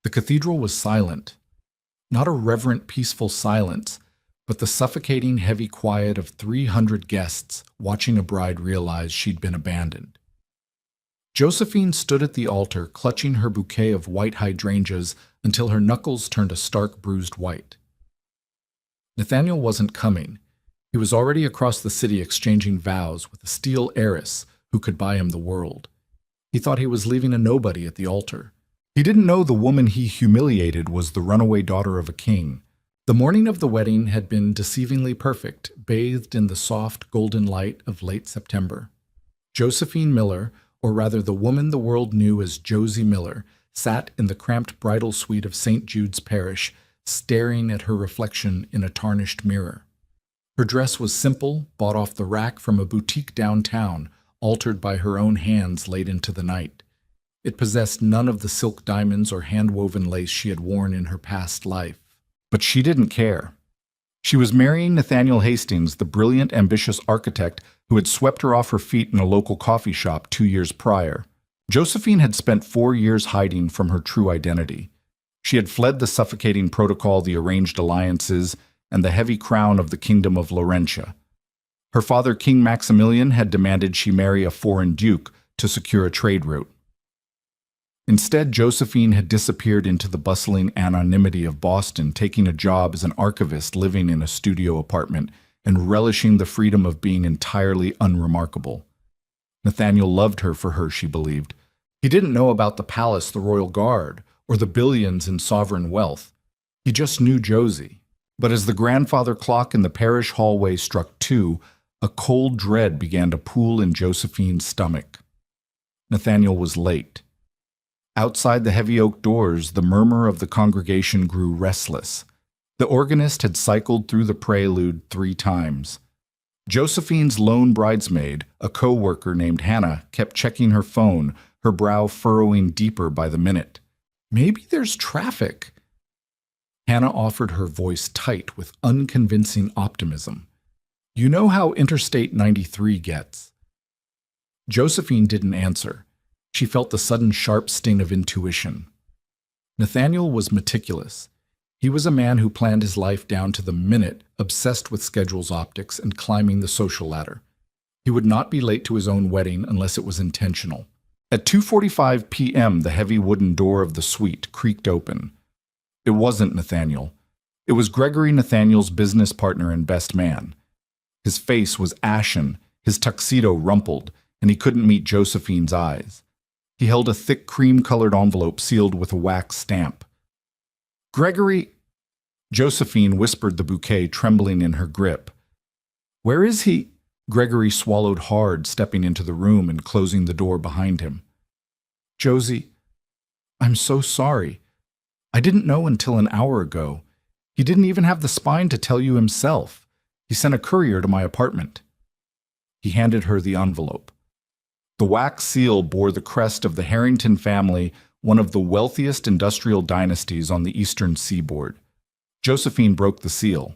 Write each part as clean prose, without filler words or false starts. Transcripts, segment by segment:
The cathedral was silent, not a reverent, peaceful silence, but the suffocating, heavy quiet of 300 guests watching a bride realize she'd been abandoned. Josephine stood at the altar, clutching her bouquet of white hydrangeas until her knuckles turned a stark, bruised white. Nathaniel wasn't coming. He was already across the city exchanging vows with a steel heiress who could buy him the world. He thought he was leaving a nobody at the altar. He didn't know the woman he humiliated was the runaway daughter of a king. The morning of the wedding had been deceivingly perfect, bathed in the soft golden light of late September. Josephine Miller, or rather the woman the world knew as Josie Miller, sat in the cramped bridal suite of St. Jude's Parish, staring at her reflection in a tarnished mirror. Her dress was simple, bought off the rack from a boutique downtown, altered by her own hands late into the night. It possessed none of the silk diamonds or hand-woven lace she had worn in her past life. But she didn't care. She was marrying Nathaniel Hastings, the brilliant, ambitious architect who had swept her off her feet in a local coffee shop 2 years prior. Josephine had spent 4 years hiding from her true identity. She had fled the suffocating protocol, the arranged alliances, and the heavy crown of the Kingdom of Laurentia. Her father, King Maximilian, had demanded she marry a foreign duke to secure a trade route. Instead, Josephine had disappeared into the bustling anonymity of Boston, taking a job as an archivist living in a studio apartment and relishing the freedom of being entirely unremarkable. Nathaniel loved her for her, she believed. He didn't know about the palace, the royal guard, or the billions in sovereign wealth. He just knew Josie. But as the grandfather clock in the parish hallway struck 2, a cold dread began to pool in Josephine's stomach. Nathaniel was late. Outside the heavy oak doors, the murmur of the congregation grew restless. The organist had cycled through the prelude 3 times. Josephine's lone bridesmaid, a co-worker named Hannah, kept checking her phone, her brow furrowing deeper by the minute. Maybe there's traffic. Hannah offered, her voice tight with unconvincing optimism. You know how Interstate 93 gets. Josephine didn't answer. She felt the sudden sharp sting of intuition. Nathaniel was meticulous. He was a man who planned his life down to the minute, obsessed with schedules, optics, and climbing the social ladder. He would not be late to his own wedding unless it was intentional. At 2:45 p.m., the heavy wooden door of the suite creaked open. It wasn't Nathaniel. It was Gregory, Nathaniel's business partner and best man. His face was ashen, his tuxedo rumpled, and he couldn't meet Josephine's eyes. He held a thick cream-colored envelope sealed with a wax stamp. Gregory, Josephine whispered, the bouquet trembling in her grip. Where is he? Gregory swallowed hard, stepping into the room and closing the door behind him. Josie, I'm so sorry. I didn't know until an hour ago. He didn't even have the spine to tell you himself. He sent a courier to my apartment. He handed her the envelope. The wax seal bore the crest of the Harrington family, one of the wealthiest industrial dynasties on the eastern seaboard. Josephine broke the seal.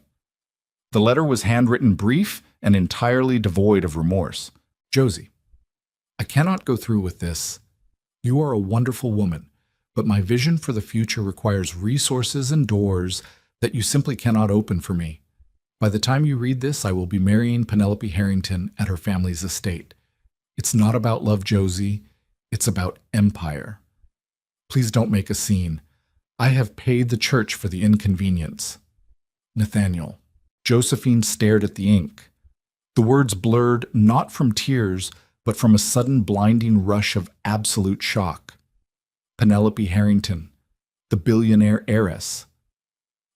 The letter was handwritten, brief, and entirely devoid of remorse. Josie, I cannot go through with this. You are a wonderful woman, but my vision for the future requires resources and doors that you simply cannot open for me. By the time you read this, I will be marrying Penelope Harrington at her family's estate. It's not about love, Josie. It's about empire. Please don't make a scene. I have paid the church for the inconvenience. Nathaniel. Josephine stared at the ink. The words blurred not from tears, but from a sudden blinding rush of absolute shock. Penelope Harrington, the billionaire heiress.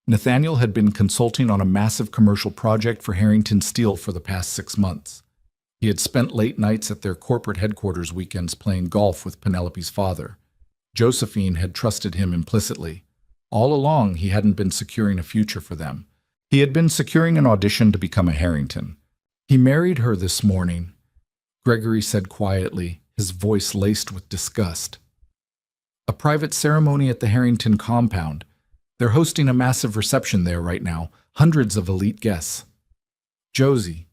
Nathaniel had been consulting on a massive commercial project for Harrington Steel for the past 6 months. He had spent late nights at their corporate headquarters weekends playing golf with Penelope's father. Josephine had trusted him implicitly. All along, he hadn't been securing a future for them. He had been securing an audition to become a Harrington. He married her this morning, Gregory said quietly, his voice laced with disgust. A private ceremony at the Harrington compound. They're hosting a massive reception there right now, hundreds of elite guests. Josie,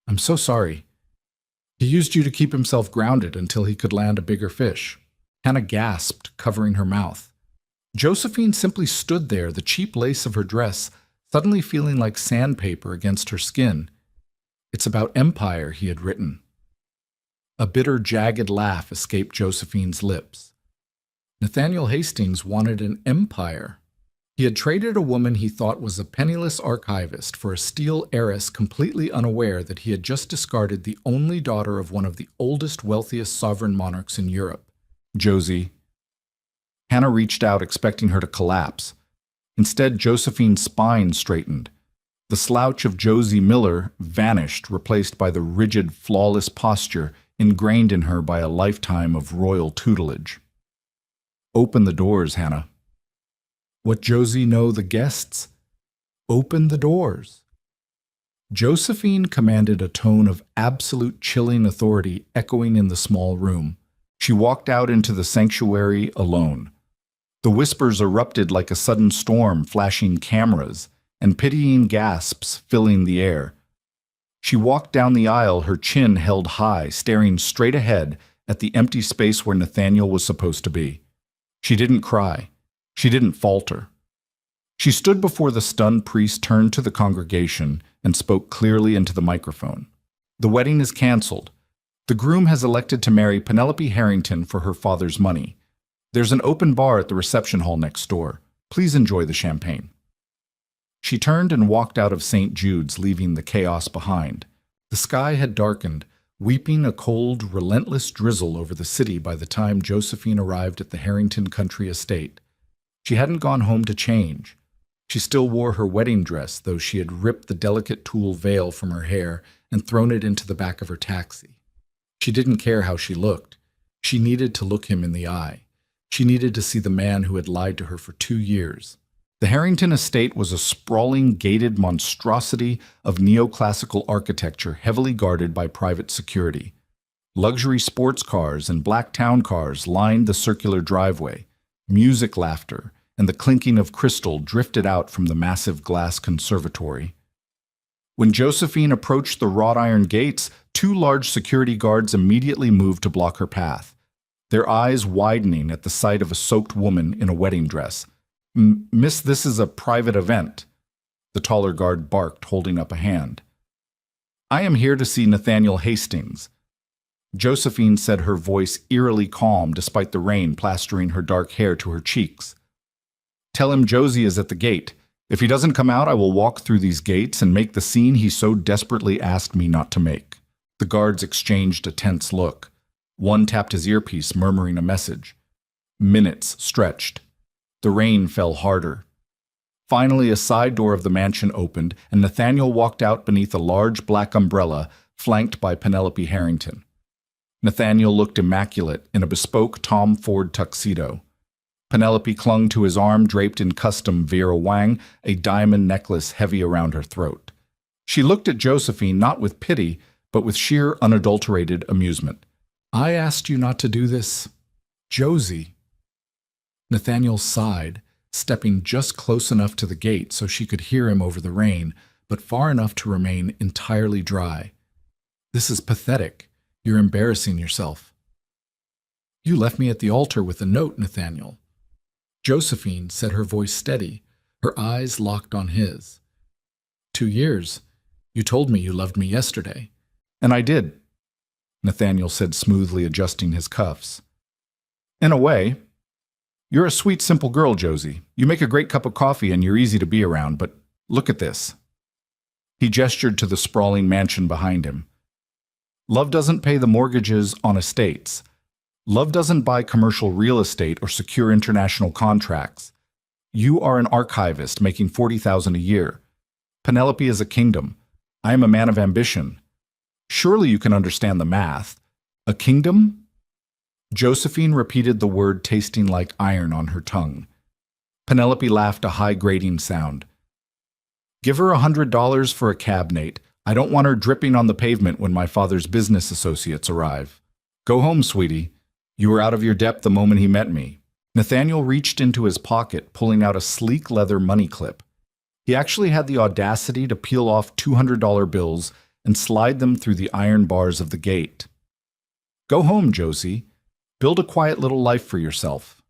I'm so sorry. He used you to keep himself grounded until he could land a bigger fish. Hannah gasped, covering her mouth. Josephine simply stood there, the cheap lace of her dress suddenly feeling like sandpaper against her skin. "It's about empire," he had written. A bitter, jagged laugh escaped Josephine's lips. Nathaniel Hastings wanted an empire. He had traded a woman he thought was a penniless archivist for a steel heiress completely unaware that he had just discarded the only daughter of one of the oldest, wealthiest sovereign monarchs in Europe. "Josie." Hannah reached out, expecting her to collapse. Instead, Josephine's spine straightened. The slouch of Josie Miller vanished, replaced by the rigid, flawless posture ingrained in her by a lifetime of royal tutelage. "Open the doors, Hannah." "What Josie know the guests?" "Open the doors." Josephine commanded a tone of absolute chilling authority echoing in the small room. She walked out into the sanctuary alone. The whispers erupted like a sudden storm, flashing cameras, and pitying gasps filling the air. She walked down the aisle, her chin held high, staring straight ahead at the empty space where Nathaniel was supposed to be. She didn't cry. She didn't falter. She stood before the stunned priest, turned to the congregation, and spoke clearly into the microphone. "The wedding is canceled. The groom has elected to marry Penelope Harrington for her father's money. There's an open bar at the reception hall next door. Please enjoy the champagne." She turned and walked out of St. Jude's, leaving the chaos behind. The sky had darkened, weeping a cold, relentless drizzle over the city by the time Josephine arrived at the Harrington country estate. She hadn't gone home to change. She still wore her wedding dress, though she had ripped the delicate tulle veil from her hair and thrown it into the back of her taxi. She didn't care how she looked. She needed to look him in the eye. She needed to see the man who had lied to her for 2 years. The Harrington estate was a sprawling, gated monstrosity of neoclassical architecture heavily guarded by private security. Luxury sports cars and black town cars lined the circular driveway. Music, laughter, and the clinking of crystal drifted out from the massive glass conservatory. When Josephine approached the wrought iron gates, 2 large security guards immediately moved to block her path, their eyes widening at the sight of a soaked woman in a wedding dress. "Miss, this is a private event," the taller guard barked, holding up a hand. "I am here to see Nathaniel Hastings." Josephine said, her voice eerily calm despite the rain plastering her dark hair to her cheeks. "Tell him Josie is at the gate. If he doesn't come out, I will walk through these gates and make the scene he so desperately asked me not to make." The guards exchanged a tense look. One tapped his earpiece, murmuring a message. Minutes stretched. The rain fell harder. Finally, a side door of the mansion opened, and Nathaniel walked out beneath a large black umbrella, flanked by Penelope Harrington. Nathaniel looked immaculate in a bespoke Tom Ford tuxedo. Penelope clung to his arm, draped in custom Vera Wang, a diamond necklace heavy around her throat. She looked at Josephine not with pity, but with sheer, unadulterated amusement. "I asked you not to do this, Josie." Nathaniel sighed, stepping just close enough to the gate so she could hear him over the rain, but far enough to remain entirely dry. "This is pathetic. You're embarrassing yourself." "You left me at the altar with a note, Nathaniel." Josephine said, her voice steady, her eyes locked on his. 2 years. You told me you loved me yesterday." "And I did," Nathaniel said smoothly, adjusting his cuffs. "In a way. You're a sweet, simple girl, Josie. You make a great cup of coffee and you're easy to be around, but look at this." He gestured to the sprawling mansion behind him. "Love doesn't pay the mortgages on estates. Love doesn't buy commercial real estate or secure international contracts. You are an archivist making $40,000 a year. Penelope is a kingdom. I am a man of ambition. Surely you can understand the math. A kingdom?" Josephine repeated the word, tasting like iron on her tongue. Penelope laughed, a high grating sound. "Give her $100 for a cab, Nate. I don't want her dripping on the pavement when my father's business associates arrive. Go home, sweetie. You were out of your depth the moment he met me." Nathaniel reached into his pocket, pulling out a sleek leather money clip. He actually had the audacity to peel off $200 bills and slide them through the iron bars of the gate. "Go home, Josie. Build a quiet little life for yourself.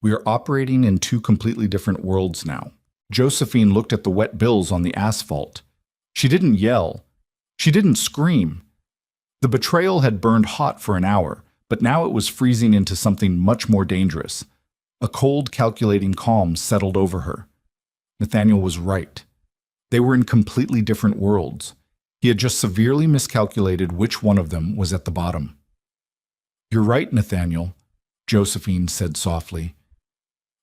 We are operating in two completely different worlds now. Josephine looked at the wet bills on the asphalt. She didn't yell. She didn't scream. The betrayal had burned hot for an hour, but now it was freezing into something much more dangerous. A cold, calculating calm settled over her. Nathaniel was right. They were in completely different worlds. He had just severely miscalculated which one of them was at the bottom. "You're right, Nathaniel," Josephine said softly.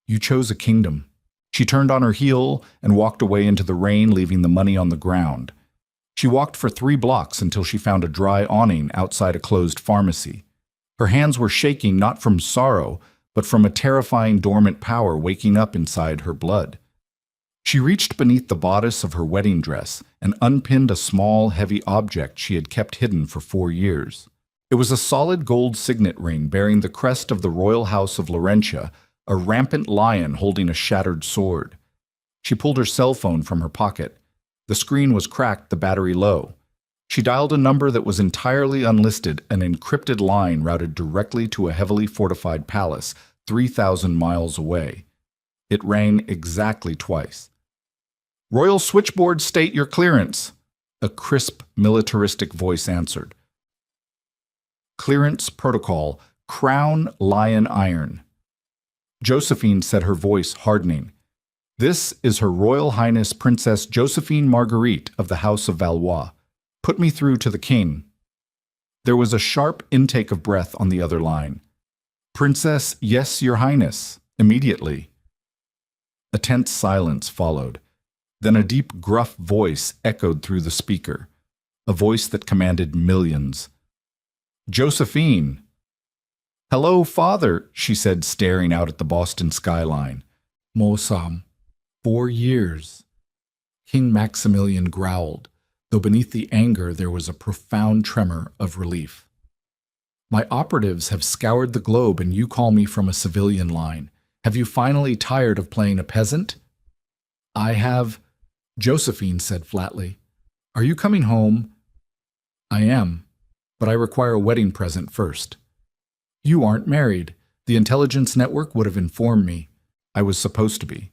"You chose a kingdom." She turned on her heel and walked away into the rain, leaving the money on the ground. She walked for 3 blocks until she found a dry awning outside a closed pharmacy. Her hands were shaking not from sorrow, but from a terrifying dormant power waking up inside her blood. She reached beneath the bodice of her wedding dress and unpinned a small, heavy object she had kept hidden for 4 years. It was a solid gold signet ring bearing the crest of the royal house of Laurentia, a rampant lion holding a shattered sword. She pulled her cell phone from her pocket. The screen was cracked, the battery low. She dialed a number that was entirely unlisted, an encrypted line routed directly to a heavily fortified palace 3,000 miles away. It rang exactly twice. "Royal Switchboard, state your clearance," a crisp, militaristic voice answered. "Clearance protocol, Crown Lion Iron." Josephine said, her voice hardening. "This is Her Royal Highness Princess Josephine Marguerite of the House of Valois. Put me through to the king." There was a sharp intake of breath on the other line. "Princess, yes, Your Highness, immediately." A tense silence followed. Then a deep, gruff voice echoed through the speaker, a voice that commanded millions. "Josephine!" "Hello, father," she said, staring out at the Boston skyline. "Mosam, 4 years." King Maximilian growled, though beneath the anger there was a profound tremor of relief. "My operatives have scoured the globe and you call me from a civilian line. Have you finally tired of playing a peasant?" "I have," Josephine said flatly. "Are you coming home?" "I am, but I require a wedding present first." "You aren't married. The intelligence network would have informed me. I was supposed to be."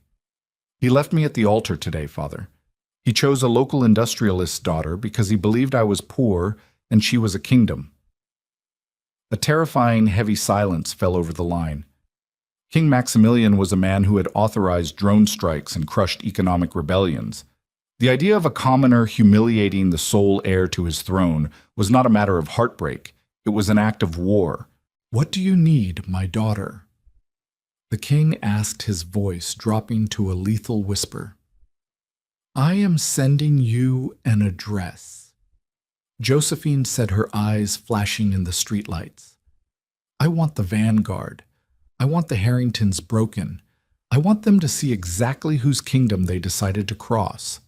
"He left me at the altar today, father. He chose a local industrialist's daughter because he believed I was poor and she was a kingdom." A terrifying, heavy silence fell over the line. King Maximilian was a man who had authorized drone strikes and crushed economic rebellions. The idea of a commoner humiliating the sole heir to his throne was not a matter of heartbreak. It was an act of war. "What do you need, my daughter?" The king asked, his voice dropping to a lethal whisper. "I am sending you an address." Josephine said, her eyes flashing in the streetlights. "I want the vanguard. I want the Harringtons broken. I want them to see exactly whose kingdom they decided to cross."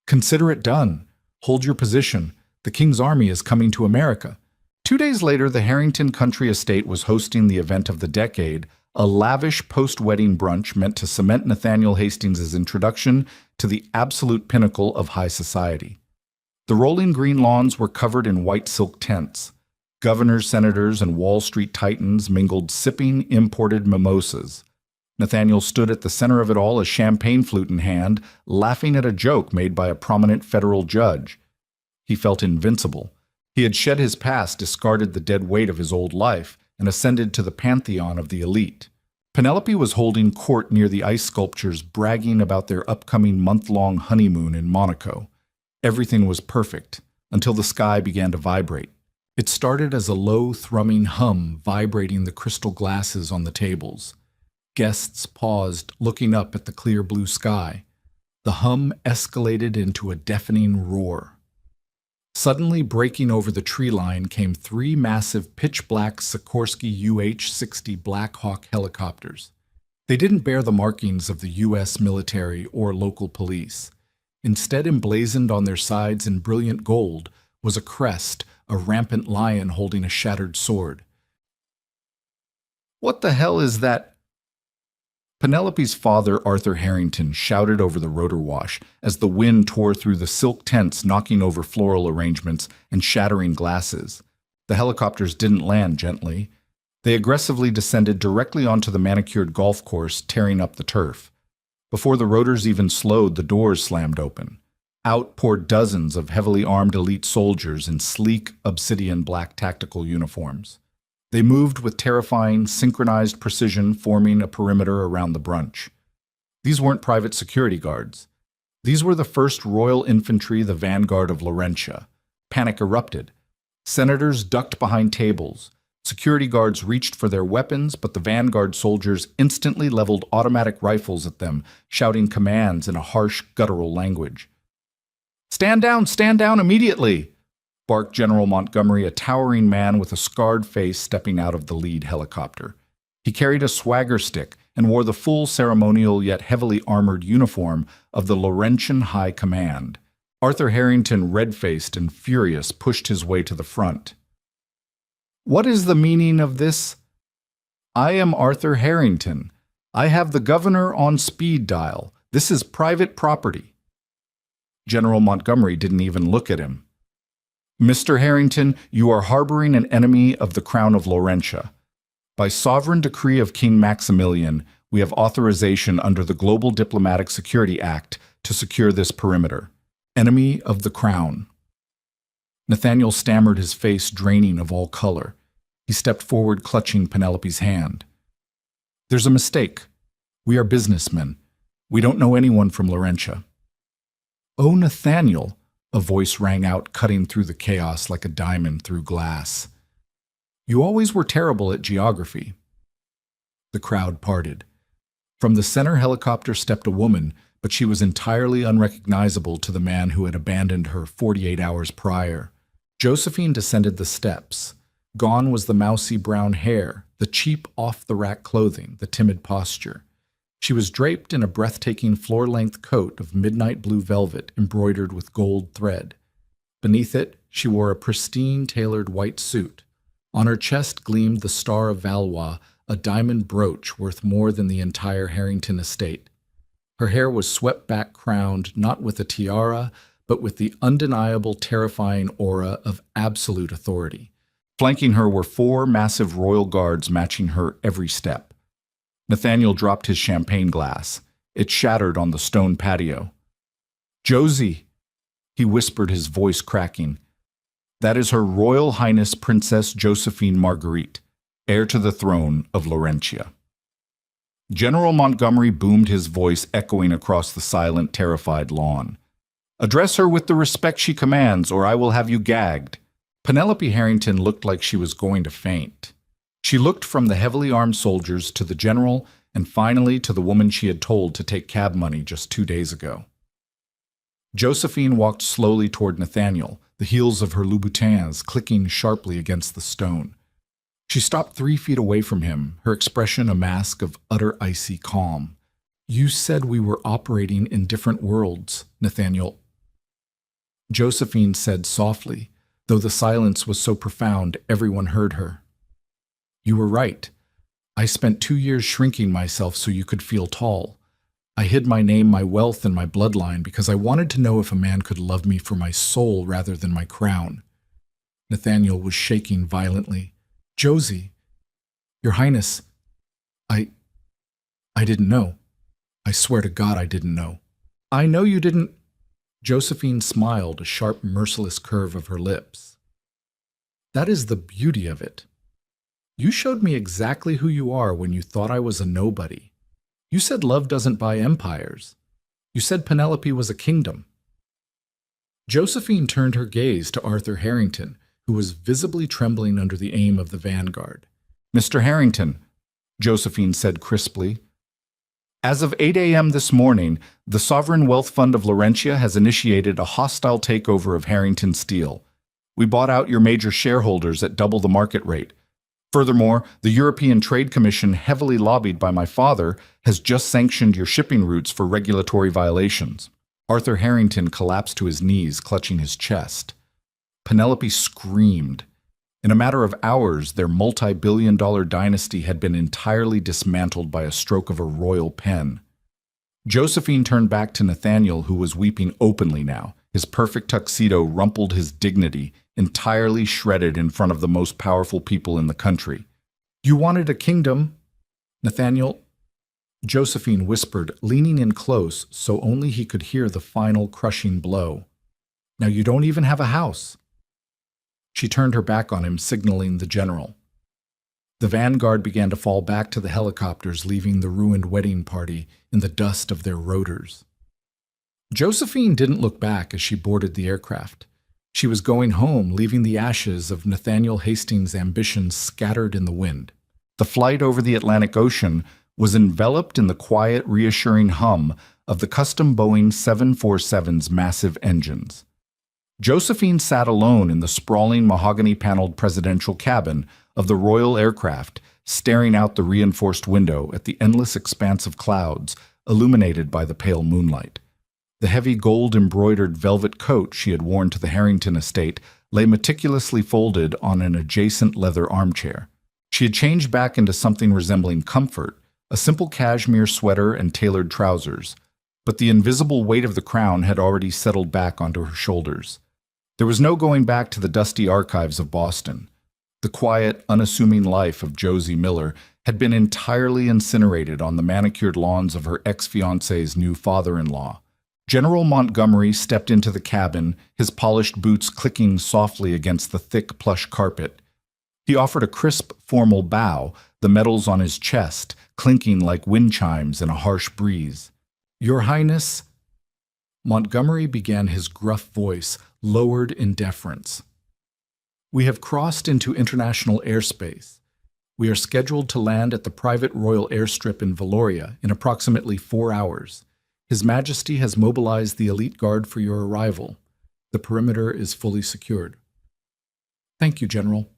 "Consider it done. Hold your position. The king's army is coming to America." 2 days later, the Harrington country estate was hosting the event of the decade, a lavish post-wedding brunch meant to cement Nathaniel Hastings' introduction to the absolute pinnacle of high society. The rolling green lawns were covered in white silk tents. Governors, senators, and Wall Street titans mingled, sipping imported mimosas. Nathaniel stood at the center of it all, a champagne flute in hand, laughing at a joke made by a prominent federal judge. He felt invincible. He had shed his past, discarded the dead weight of his old life, and ascended to the pantheon of the elite. Penelope was holding court near the ice sculptures, bragging about their upcoming month-long honeymoon in Monaco. Everything was perfect, until the sky began to vibrate. It started as a low, thrumming hum vibrating the crystal glasses on the tables. Guests paused, looking up at the clear blue sky. The hum escalated into a deafening roar. Suddenly breaking over the tree line came 3 massive pitch-black Sikorsky UH-60 Black Hawk helicopters. They didn't bear the markings of the U.S. military or local police. Instead, emblazoned on their sides in brilliant gold was a crest, a rampant lion holding a shattered sword. "What the hell is that?" Penelope's father, Arthur Harrington, shouted over the rotor wash as the wind tore through the silk tents, knocking over floral arrangements and shattering glasses. The helicopters didn't land gently. They aggressively descended directly onto the manicured golf course, tearing up the turf. Before the rotors even slowed, the doors slammed open. Out poured dozens of heavily armed elite soldiers in sleek, obsidian black tactical uniforms. They moved with terrifying, synchronized precision, forming a perimeter around the brunch. These weren't private security guards. These were the first Royal Infantry, the vanguard of Laurentia. Panic erupted. Senators ducked behind tables. Security guards reached for their weapons, but the vanguard soldiers instantly leveled automatic rifles at them, shouting commands in a harsh, guttural language. Stand down immediately!" barked General Montgomery, a towering man with a scarred face stepping out of the lead helicopter. He carried a swagger stick and wore the full ceremonial yet heavily armored uniform of the Laurentian High Command. Arthur Harrington, red-faced and furious, pushed his way to the front. "What is the meaning of this?" "I am Arthur Harrington. I have the governor on speed dial. This is private property." General Montgomery didn't even look at him. "Mr. Harrington, you are harboring an enemy of the Crown of Laurentia. By sovereign decree of King Maximilian, we have authorization under the Global Diplomatic Security Act to secure this perimeter. Enemy of the Crown." Nathaniel stammered, his face draining of all color. He stepped forward, clutching Penelope's hand. "There's a mistake. We are businessmen. We don't know anyone from Laurentia." "Oh, Nathaniel," a voice rang out, cutting through the chaos like a diamond through glass. "You always were terrible at geography." The crowd parted. From the center helicopter stepped a woman, but she was entirely unrecognizable to the man who had abandoned her 48 hours prior. Josephine descended the steps. Gone was the mousy brown hair, the cheap, off-the-rack clothing, the timid posture. She was draped in a breathtaking floor-length coat of midnight blue velvet embroidered with gold thread. Beneath it, she wore a pristine, tailored white suit. On her chest gleamed the Star of Valois, a diamond brooch worth more than the entire Harrington estate. Her hair was swept back, crowned not with a tiara, but with the undeniable, terrifying aura of absolute authority. Flanking her were 4 massive royal guards matching her every step. Nathaniel dropped his champagne glass. It shattered on the stone patio. "Josie," he whispered, his voice cracking. "That is Her Royal Highness Princess Josephine Marguerite, heir to the throne of Laurentia." General Montgomery boomed, his voice echoing across the silent, terrified lawn. "Address her with the respect she commands, or I will have you gagged." Penelope Harrington looked like she was going to faint. She looked from the heavily armed soldiers to the general, and finally to the woman she had told to take cab money just 2 days ago. Josephine walked slowly toward Nathaniel, the heels of her Louboutins clicking sharply against the stone. She stopped 3 feet away from him, her expression a mask of utter icy calm. "You said we were operating in different worlds, Nathaniel." Josephine said softly, though the silence was so profound everyone heard her. "You were right. I spent 2 years shrinking myself so you could feel tall. I hid my name, my wealth, and my bloodline because I wanted to know if a man could love me for my soul rather than my crown." Nathaniel was shaking violently. "Josie, Your Highness, I didn't know. I swear to God I didn't know." "I know you didn't." Josephine smiled, a sharp, merciless curve of her lips. "That is the beauty of it. You showed me exactly who you are when you thought I was a nobody. You said love doesn't buy empires. You said Penelope was a kingdom." Josephine turned her gaze to Arthur Harrington, who was visibly trembling under the aim of the vanguard. "Mr. Harrington," Josephine said crisply, "as of 8 a.m. this morning, the Sovereign Wealth Fund of Laurentia has initiated a hostile takeover of Harrington Steel. We bought out your major shareholders at double the market rate. Furthermore, the European Trade Commission, heavily lobbied by my father, has just sanctioned your shipping routes for regulatory violations." Arthur Harrington collapsed to his knees, clutching his chest. Penelope screamed. In a matter of hours, their multi-billion-dollar dynasty had been entirely dismantled by a stroke of a royal pen. Josephine turned back to Nathaniel, who was weeping openly now. His perfect tuxedo rumpled his dignity, entirely shredded in front of the most powerful people in the country. You wanted a kingdom, Nathaniel, Josephine whispered, leaning in close so only he could hear the final crushing blow. Now you don't even have a house. She turned her back on him, signaling the general. The vanguard began to fall back to the helicopters, leaving the ruined wedding party in the dust of their rotors. Josephine didn't look back as she boarded the aircraft. She was going home, leaving the ashes of Nathaniel Hastings' ambitions scattered in the wind. The flight over the Atlantic Ocean was enveloped in the quiet, reassuring hum of the custom Boeing 747's massive engines. Josephine sat alone in the sprawling mahogany-paneled presidential cabin of the Royal aircraft, staring out the reinforced window at the endless expanse of clouds illuminated by the pale moonlight. The heavy gold-embroidered velvet coat she had worn to the Harrington estate lay meticulously folded on an adjacent leather armchair. She had changed back into something resembling comfort, a simple cashmere sweater and tailored trousers, but the invisible weight of the crown had already settled back onto her shoulders. There was no going back to the dusty archives of Boston. The quiet, unassuming life of Josie Miller had been entirely incinerated on the manicured lawns of her ex-fiancé's new father-in-law. General Montgomery stepped into the cabin, his polished boots clicking softly against the thick plush carpet. He offered a crisp, formal bow, the metals on his chest clinking like wind chimes in a harsh breeze. "Your Highness," Montgomery began, his gruff voice lowered in deference. "We have crossed into international airspace. We are scheduled to land at the private royal airstrip in Valoria in approximately 4 hours. His Majesty has mobilized the elite guard for your arrival. The perimeter is fully secured." "Thank you, General."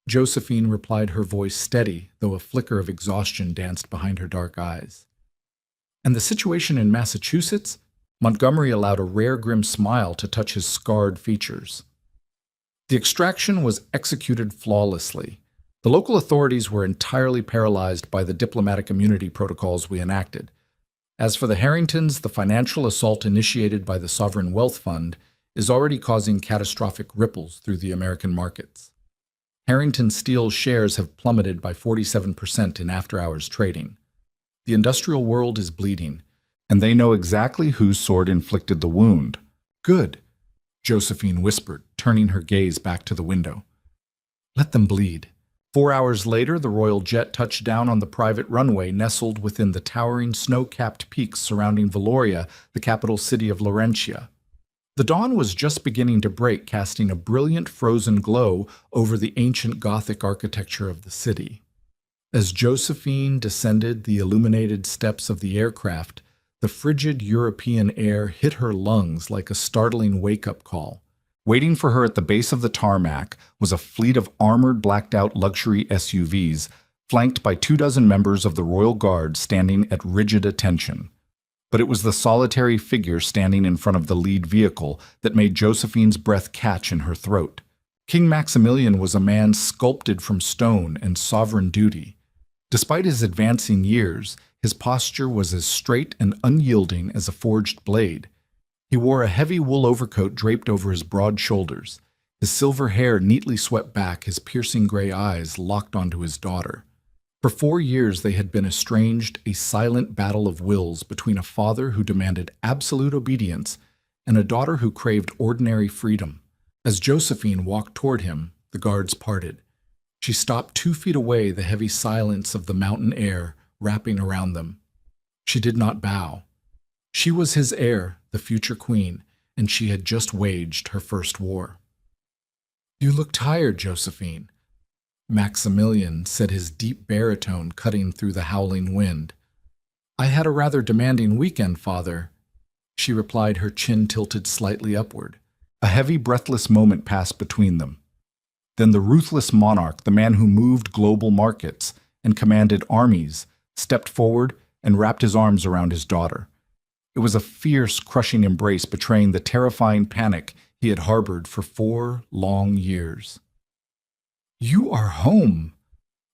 Josephine replied, her voice steady, though a flicker of exhaustion danced behind her dark eyes. "And the situation in Massachusetts?" Montgomery allowed a rare grim smile to touch his scarred features. "The extraction was executed flawlessly. The local authorities were entirely paralyzed by the diplomatic immunity protocols we enacted. As for the Harringtons, the financial assault initiated by the Sovereign Wealth Fund is already causing catastrophic ripples through the American markets. Harrington Steel's shares have plummeted by 47% in after-hours trading. The industrial world is bleeding, and they know exactly whose sword inflicted the wound." "Good," Josephine whispered, turning her gaze back to the window. "Let them bleed." 4 hours later, the royal jet touched down on the private runway nestled within the towering snow-capped peaks surrounding Valoria, the capital city of Laurentia. The dawn was just beginning to break, casting a brilliant frozen glow over the ancient Gothic architecture of the city. As Josephine descended the illuminated steps of the aircraft, the frigid European air hit her lungs like a startling wake-up call. Waiting for her at the base of the tarmac was a fleet of armored, blacked-out luxury SUVs, flanked by 24 members of the Royal Guard standing at rigid attention. But it was the solitary figure standing in front of the lead vehicle that made Josephine's breath catch in her throat. King Maximilian was a man sculpted from stone and sovereign duty. Despite his advancing years, his posture was as straight and unyielding as a forged blade. He wore a heavy wool overcoat draped over his broad shoulders. His silver hair neatly swept back, his piercing gray eyes locked onto his daughter. For 4 years they had been estranged, a silent battle of wills between a father who demanded absolute obedience and a daughter who craved ordinary freedom. As Josephine walked toward him, the guards parted. She stopped 2 feet away, the heavy silence of the mountain air wrapping around them. She did not bow. She was his heir, the future queen, and she had just waged her first war. "You look tired, Josephine," Maximilian said, his deep baritone cutting through the howling wind. "I had a rather demanding weekend, Father," she replied, her chin tilted slightly upward. A heavy, breathless moment passed between them. Then the ruthless monarch, the man who moved global markets and commanded armies, stepped forward and wrapped his arms around his daughter. It was a fierce, crushing embrace betraying the terrifying panic he had harbored for 4 long years. "You are home,"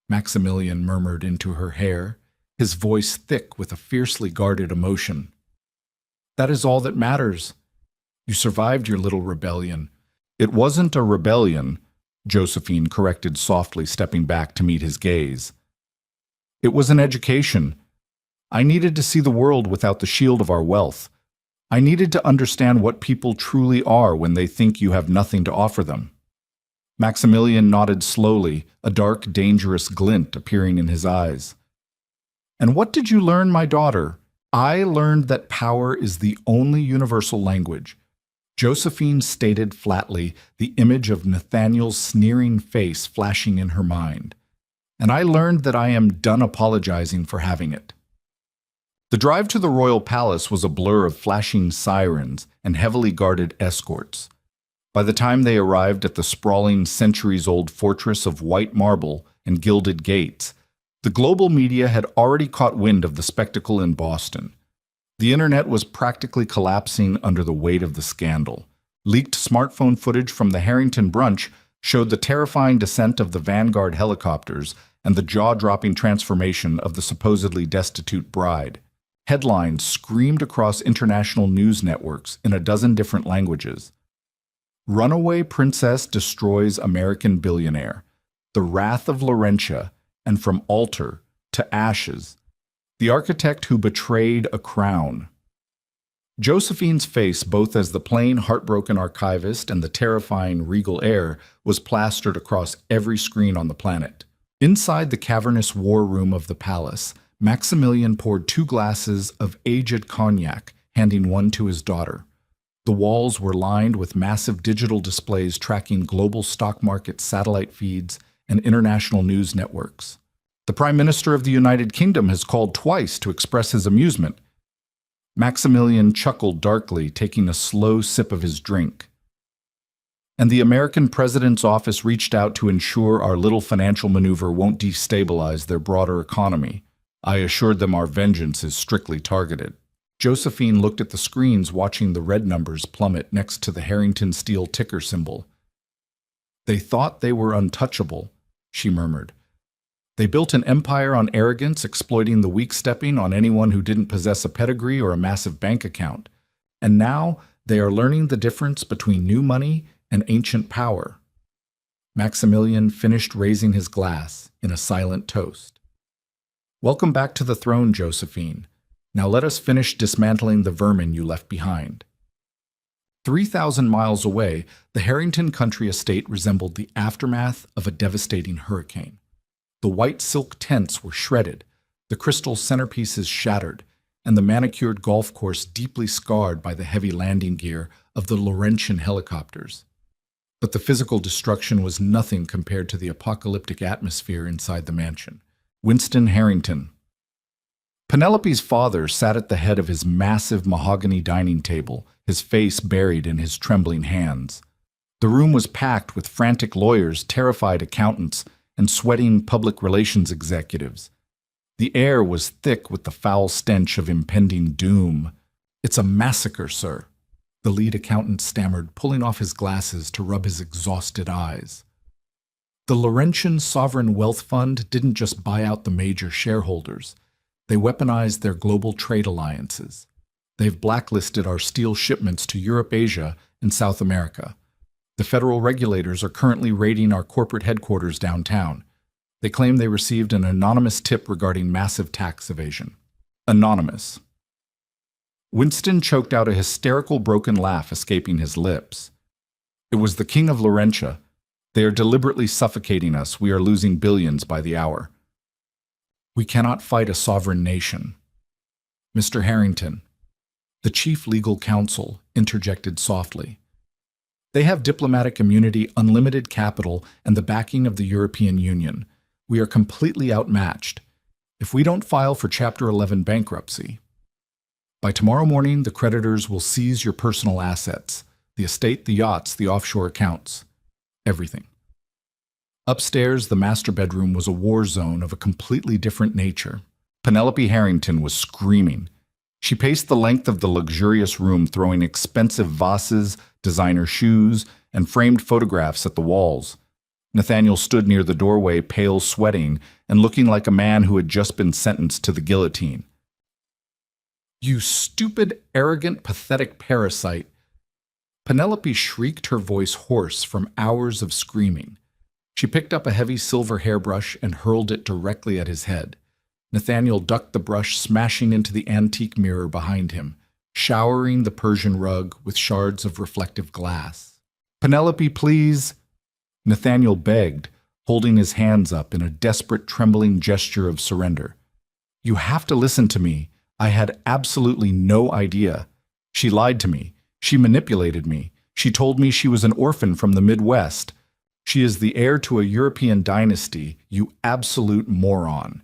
Maximilian murmured into her hair, his voice thick with a fiercely guarded emotion. "That is all that matters. You survived your little rebellion." "It wasn't a rebellion," Josephine corrected softly, stepping back to meet his gaze. It was an education. I needed to see the world without the shield of our wealth. I needed to understand what people truly are when they think you have nothing to offer them. Maximilian nodded slowly, a dark, dangerous glint appearing in his eyes. And what did you learn, my daughter? I learned that power is the only universal language. Josephine stated flatly, the image of Nathaniel's sneering face flashing in her mind. And I learned that I am done apologizing for having it. The drive to the royal palace was a blur of flashing sirens and heavily guarded escorts. By the time they arrived at the sprawling, centuries-old fortress of white marble and gilded gates, the global media had already caught wind of the spectacle in Boston. The internet was practically collapsing under the weight of the scandal. Leaked smartphone footage from the Harrington brunch showed the terrifying descent of the Vanguard helicopters and the jaw-dropping transformation of the supposedly destitute bride. Headlines screamed across international news networks in a dozen different languages. Runaway princess destroys American billionaire. The wrath of Laurentia, and from altar to ashes. The architect who betrayed a crown. Josephine's face, both as the plain, heartbroken archivist and the terrifying regal heir, was plastered across every screen on the planet. Inside the cavernous war room of the palace, Maximilian poured 2 glasses of aged cognac, handing one to his daughter. The walls were lined with massive digital displays tracking global stock market satellite feeds and international news networks. The Prime Minister of the United Kingdom has called twice to express his amusement. Maximilian chuckled darkly, taking a slow sip of his drink. And the American President's office reached out to ensure our little financial maneuver won't destabilize their broader economy. I assured them our vengeance is strictly targeted. Josephine looked at the screens, watching the red numbers plummet next to the Harrington steel ticker symbol. They thought they were untouchable, she murmured. They built an empire on arrogance, exploiting the weak-stepping on anyone who didn't possess a pedigree or a massive bank account. And now they are learning the difference between new money and ancient power. Maximilian finished raising his glass in a silent toast. Welcome back to the throne, Josephine. Now let us finish dismantling the vermin you left behind. 3,000 miles away, the Harrington country estate resembled the aftermath of a devastating hurricane. The white silk tents were shredded, the crystal centerpieces shattered, and the manicured golf course deeply scarred by the heavy landing gear of the Laurentian helicopters. But the physical destruction was nothing compared to the apocalyptic atmosphere inside the mansion. Winston Harrington. Penelope's father sat at the head of his massive mahogany dining table, his face buried in his trembling hands. The room was packed with frantic lawyers, terrified accountants, and sweating public relations executives. The air was thick with the foul stench of impending doom. "It's a massacre, sir," the lead accountant stammered, pulling off his glasses to rub his exhausted eyes. The Laurentian Sovereign Wealth Fund didn't just buy out the major shareholders. They weaponized their global trade alliances. They've blacklisted our steel shipments to Europe, Asia, and South America. The federal regulators are currently raiding our corporate headquarters downtown. They claim they received an anonymous tip regarding massive tax evasion. Anonymous. Winston choked out a hysterical broken laugh escaping his lips. It was the King of Laurentia. They are deliberately suffocating us. We are losing billions by the hour. We cannot fight a sovereign nation. Mr. Harrington, the chief legal counsel, interjected softly. They have diplomatic immunity, unlimited capital, and the backing of the European Union. We are completely outmatched. If we don't file for Chapter 11 bankruptcy, by tomorrow morning, the creditors will seize your personal assets, the estate, the yachts, the offshore accounts, everything. Upstairs, the master bedroom was a war zone of a completely different nature. Penelope Harrington was screaming. She paced the length of the luxurious room, throwing expensive vases, designer shoes, and framed photographs at the walls. Nathaniel stood near the doorway, pale, sweating, and looking like a man who had just been sentenced to the guillotine. "You stupid, arrogant, pathetic parasite!" Penelope shrieked, her voice hoarse from hours of screaming. She picked up a heavy silver hairbrush and hurled it directly at his head. Nathaniel ducked the brush, smashing into the antique mirror behind him, showering the Persian rug with shards of reflective glass. "Penelope, please!" Nathaniel begged, holding his hands up in a desperate, trembling gesture of surrender. "You have to listen to me. I had absolutely no idea. She lied to me. She manipulated me. She told me she was an orphan from the Midwest. She is the heir to a European dynasty, you absolute moron."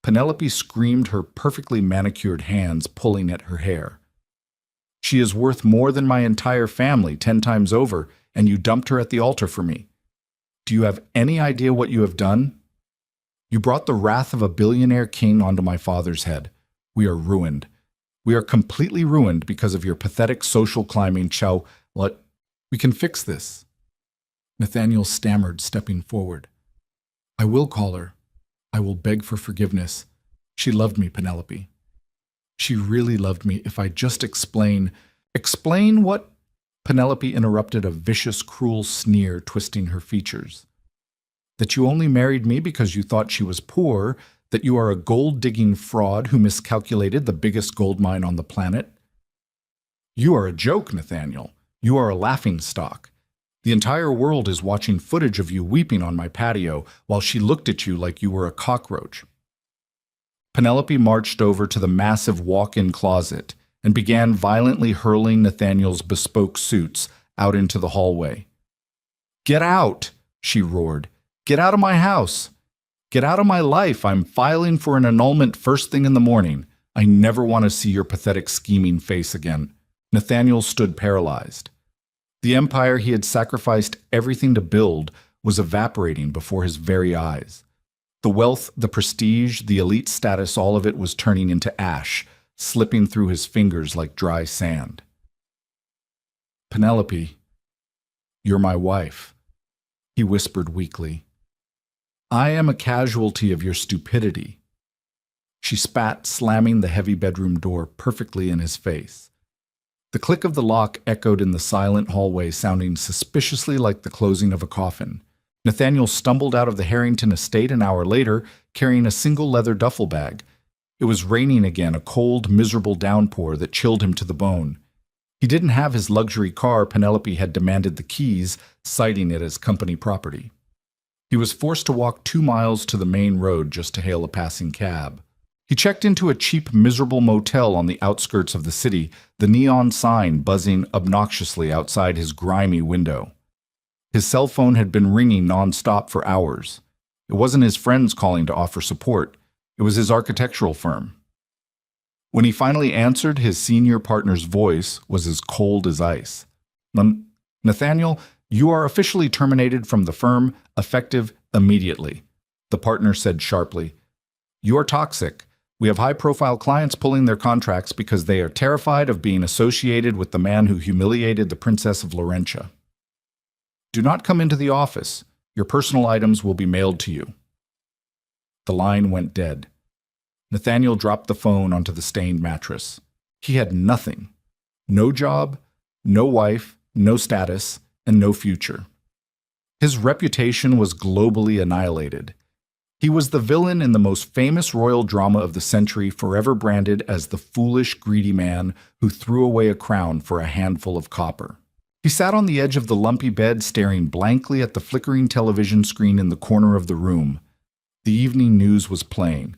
Penelope screamed, her perfectly manicured hands pulling at her hair. "She is worth more than my entire family, 10 times over, and you dumped her at the altar for me. Do you have any idea what you have done? You brought the wrath of a billionaire king onto my father's head. We are ruined. We are completely ruined because of your pathetic social climbing, Chow. We can fix this." Nathaniel stammered, stepping forward. "I will call her. I will beg for forgiveness. She loved me, Penelope. She really loved me if I just explain." "Explain what?" Penelope interrupted, a vicious, cruel sneer twisting her features. "That you only married me because you thought she was poor, that you are a gold-digging fraud who miscalculated the biggest gold mine on the planet." "You are a joke, Nathaniel. You are a laughingstock. The entire world is watching footage of you weeping on my patio while she looked at you like you were a cockroach." Penelope marched over to the massive walk-in closet and began violently hurling Nathaniel's bespoke suits out into the hallway. "Get out!" she roared. "Get out of my house! Get out of my life! I'm filing for an annulment first thing in the morning. I never want to see your pathetic scheming face again." Nathaniel stood paralyzed. The empire he had sacrificed everything to build was evaporating before his very eyes. The wealth, the prestige, the elite status, all of it was turning into ash, slipping through his fingers like dry sand. "Penelope, you're my wife," he whispered weakly. "I am a casualty of your stupidity." She spat, slamming the heavy bedroom door perfectly in his face. The click of the lock echoed in the silent hallway, sounding suspiciously like the closing of a coffin. Nathaniel stumbled out of the Harrington estate an hour later, carrying a single leather duffel bag. It was raining again, a cold, miserable downpour that chilled him to the bone. He didn't have his luxury car. Penelope had demanded the keys, citing it as company property. He was forced to walk 2 miles to the main road just to hail a passing cab. He checked into a cheap, miserable motel on the outskirts of the city, the neon sign buzzing obnoxiously outside his grimy window. His cell phone had been ringing nonstop for hours. It wasn't his friends calling to offer support. It was his architectural firm. When he finally answered, his senior partner's voice was as cold as ice. "Nathaniel, you are officially terminated from the firm, effective immediately," the partner said sharply. "You are toxic. We have high-profile clients pulling their contracts because they are terrified of being associated with the man who humiliated the Princess of Laurentia. Do not come into the office. Your personal items will be mailed to you." The line went dead. Nathaniel dropped the phone onto the stained mattress. He had nothing. No job, no wife, no status, and no future. His reputation was globally annihilated. He was the villain in the most famous royal drama of the century, forever branded as the foolish, greedy man who threw away a crown for a handful of copper. He sat on the edge of the lumpy bed, staring blankly at the flickering television screen in the corner of the room. The evening news was playing.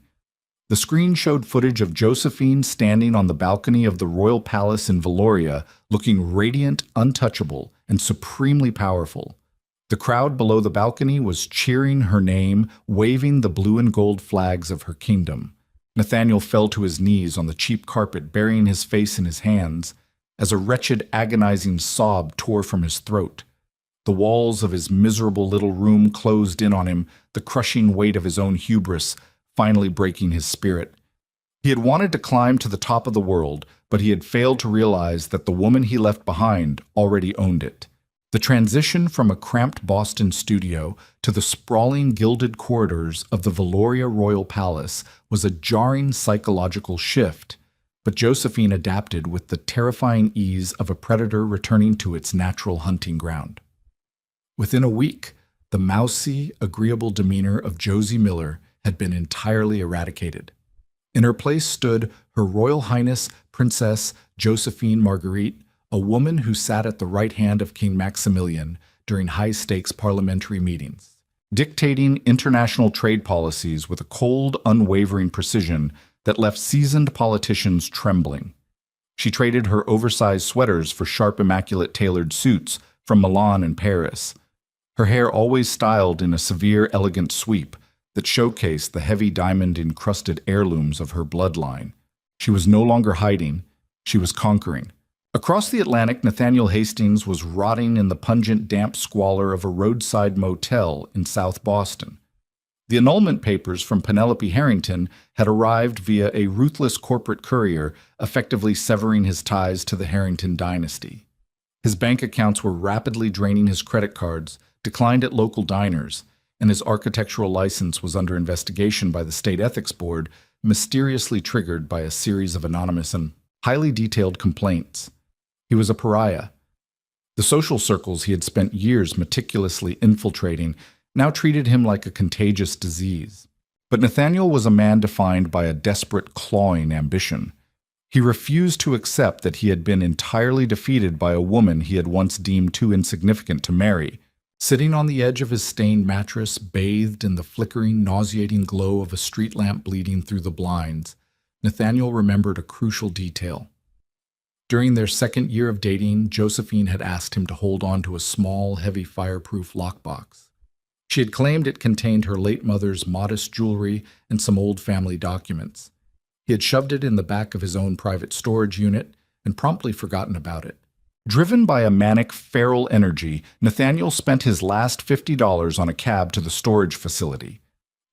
The screen showed footage of Josephine standing on the balcony of the royal palace in Valoria, looking radiant, untouchable, and supremely powerful. The crowd below the balcony was cheering her name, waving the blue and gold flags of her kingdom. Nathaniel fell to his knees on the cheap carpet, burying his face in his hands, as a wretched, agonizing sob tore from his throat. The walls of his miserable little room closed in on him, the crushing weight of his own hubris finally breaking his spirit. He had wanted to climb to the top of the world, but he had failed to realize that the woman he left behind already owned it. The transition from a cramped Boston studio to the sprawling gilded corridors of the Valoria Royal Palace was a jarring psychological shift, but Josephine adapted with the terrifying ease of a predator returning to its natural hunting ground. Within a week, The mousy, agreeable demeanor of Josie Miller had been entirely eradicated. In her place stood Her Royal Highness Princess Josephine Marguerite, a woman who sat at the right hand of King Maximilian during high-stakes parliamentary meetings, dictating international trade policies with a cold, unwavering precision that left seasoned politicians trembling. She traded her oversized sweaters for sharp, immaculate tailored suits from Milan and Paris, her hair always styled in a severe, elegant sweep that showcased the heavy diamond-encrusted heirlooms of her bloodline. She was no longer hiding, she was conquering. Across the Atlantic, Nathaniel Hastings was rotting in the pungent, damp squalor of a roadside motel in South Boston. The annulment papers from Penelope Harrington had arrived via a ruthless corporate courier, effectively severing his ties to the Harrington dynasty. His bank accounts were rapidly draining his credit cards, declined at local diners, and his architectural license was under investigation by the State Ethics Board, mysteriously triggered by a series of anonymous and highly detailed complaints. He was a pariah. The social circles he had spent years meticulously infiltrating now treated him like a contagious disease. But Nathaniel was a man defined by a desperate, clawing ambition. He refused to accept that he had been entirely defeated by a woman he had once deemed too insignificant to marry. Sitting on the edge of his stained mattress, bathed in the flickering, nauseating glow of a street lamp bleeding through the blinds, Nathaniel remembered a crucial detail. During their second year of dating, Josephine had asked him to hold on to a small, heavy, fireproof lockbox. She had claimed it contained her late mother's modest jewelry and some old family documents. He had shoved it in the back of his own private storage unit and promptly forgotten about it. Driven by a manic, feral energy, Nathaniel spent his last $50 on a cab to the storage facility.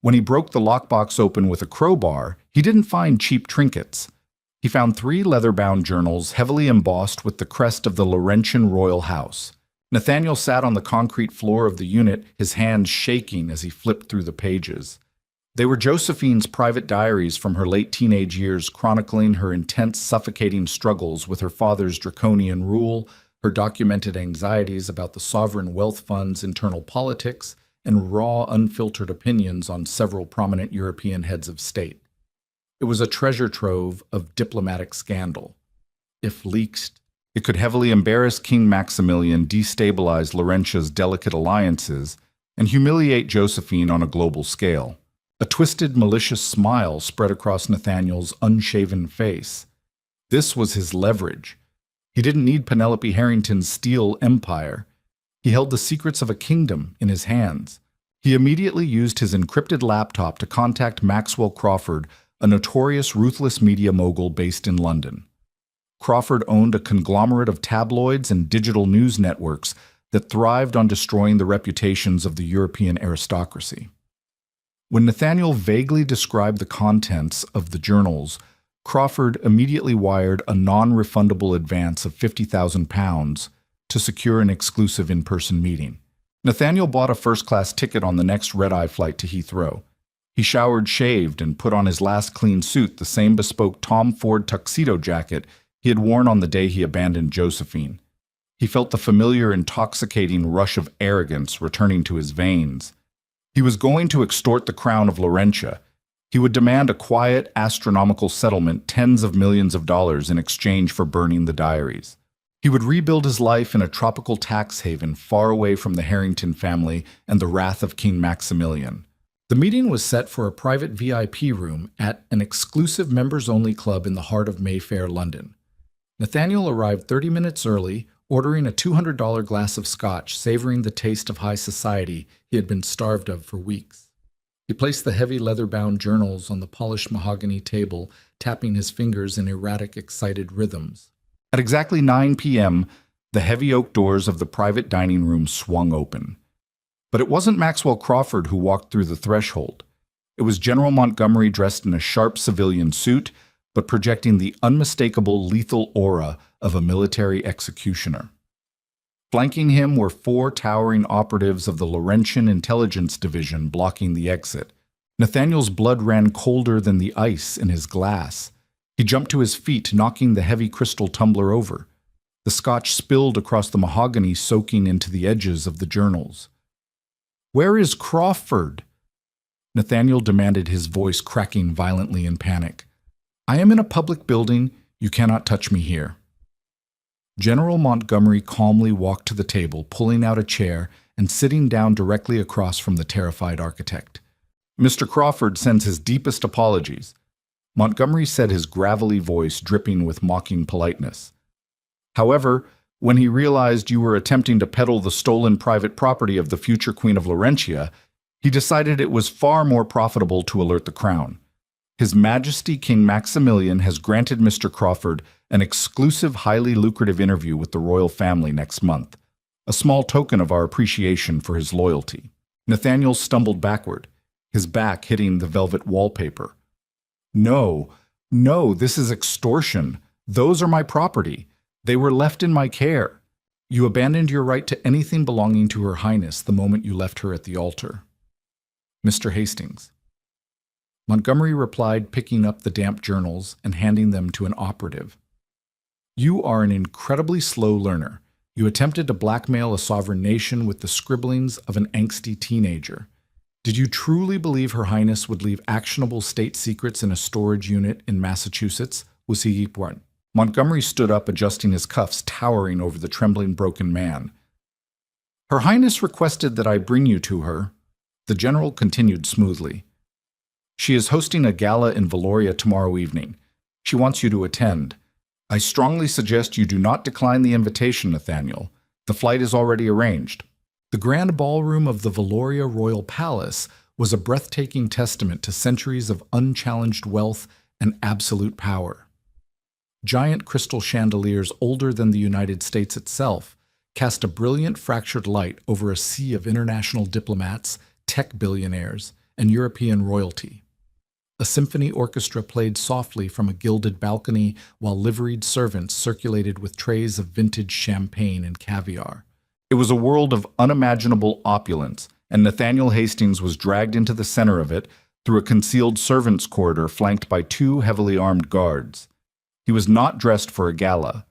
When he broke the lockbox open with a crowbar, he didn't find cheap trinkets. He found 3 leather-bound journals heavily embossed with the crest of the Laurentian royal house. Nathaniel sat on the concrete floor of the unit, his hands shaking as he flipped through the pages. They were Josephine's private diaries from her late teenage years, chronicling her intense, suffocating struggles with her father's draconian rule, her documented anxieties about the sovereign wealth fund's internal politics, and raw, unfiltered opinions on several prominent European heads of state. It was a treasure trove of diplomatic scandal. If leaked, it could heavily embarrass King Maximilian, destabilize Laurentia's delicate alliances, and humiliate Josephine on a global scale. A twisted, malicious smile spread across Nathaniel's unshaven face. This was his leverage. He didn't need Penelope Harrington's steel empire. He held the secrets of a kingdom in his hands. He immediately used his encrypted laptop to contact Maxwell Crawford, a notorious, ruthless media mogul based in London. Crawford owned a conglomerate of tabloids and digital news networks that thrived on destroying the reputations of the European aristocracy. When Nathaniel vaguely described the contents of the journals, Crawford immediately wired a non-refundable advance of £50,000 to secure an exclusive in-person meeting. Nathaniel bought a first-class ticket on the next red-eye flight to Heathrow. He showered, shaved, and put on his last clean suit, the same bespoke Tom Ford tuxedo jacket he had worn on the day he abandoned Josephine. He felt the familiar, intoxicating rush of arrogance returning to his veins. He was going to extort the crown of Laurentia. He would demand a quiet, astronomical settlement, tens of millions of dollars in exchange for burning the diaries. He would rebuild his life in a tropical tax haven far away from the Harrington family and the wrath of King Maximilian. The meeting was set for a private VIP room at an exclusive members-only club in the heart of Mayfair, London. Nathaniel arrived 30 minutes early, ordering a $200 glass of scotch, savoring the taste of high society he had been starved of for weeks. He placed the heavy leather-bound journals on the polished mahogany table, tapping his fingers in erratic, excited rhythms. At exactly 9 p.m., the heavy oak doors of the private dining room swung open. But it wasn't Maxwell Crawford who walked through the threshold. It was General Montgomery dressed in a sharp civilian suit, but projecting the unmistakable lethal aura of a military executioner. Flanking him were 4 towering operatives of the Laurentian Intelligence Division blocking the exit. Nathaniel's blood ran colder than the ice in his glass. He jumped to his feet, knocking the heavy crystal tumbler over. The scotch spilled across the mahogany, soaking into the edges of the journals. Where is Crawford? Nathaniel demanded, his voice cracking violently in panic. I am in a public building. You cannot touch me here. General Montgomery calmly walked to the table, pulling out a chair and sitting down directly across from the terrified architect. Mr. Crawford sends his deepest apologies, Montgomery said, his gravelly voice dripping with mocking politeness. However, when he realized you were attempting to peddle the stolen private property of the future Queen of Laurentia, he decided it was far more profitable to alert the crown. His Majesty King Maximilian has granted Mr. Crawford an exclusive, highly lucrative interview with the royal family next month, a small token of our appreciation for his loyalty. Nathaniel stumbled backward, his back hitting the velvet wallpaper. No, this is extortion. Those are my property. They were left in my care. You abandoned your right to anything belonging to Her Highness the moment you left her at the altar. Mr. Hastings. Montgomery replied, picking up the damp journals and handing them to an operative. You are an incredibly slow learner. You attempted to blackmail a sovereign nation with the scribblings of an angsty teenager. Did you truly believe Her Highness would leave actionable state secrets in a storage unit in Massachusetts? Montgomery stood up, adjusting his cuffs, towering over the trembling, broken man. Her Highness requested that I bring you to her. The general continued smoothly. She is hosting a gala in Valoria tomorrow evening. She wants you to attend. I strongly suggest you do not decline the invitation, Nathaniel. The flight is already arranged. The grand ballroom of the Valoria Royal Palace was a breathtaking testament to centuries of unchallenged wealth and absolute power. Giant crystal chandeliers older than the United States itself cast a brilliant fractured light over a sea of international diplomats, tech billionaires, and European royalty. A symphony orchestra played softly from a gilded balcony while liveried servants circulated with trays of vintage champagne and caviar. It was a world of unimaginable opulence, and Nathaniel Hastings was dragged into the center of it through a concealed servants' corridor flanked by 2 heavily armed guards. He was not dressed for a gala.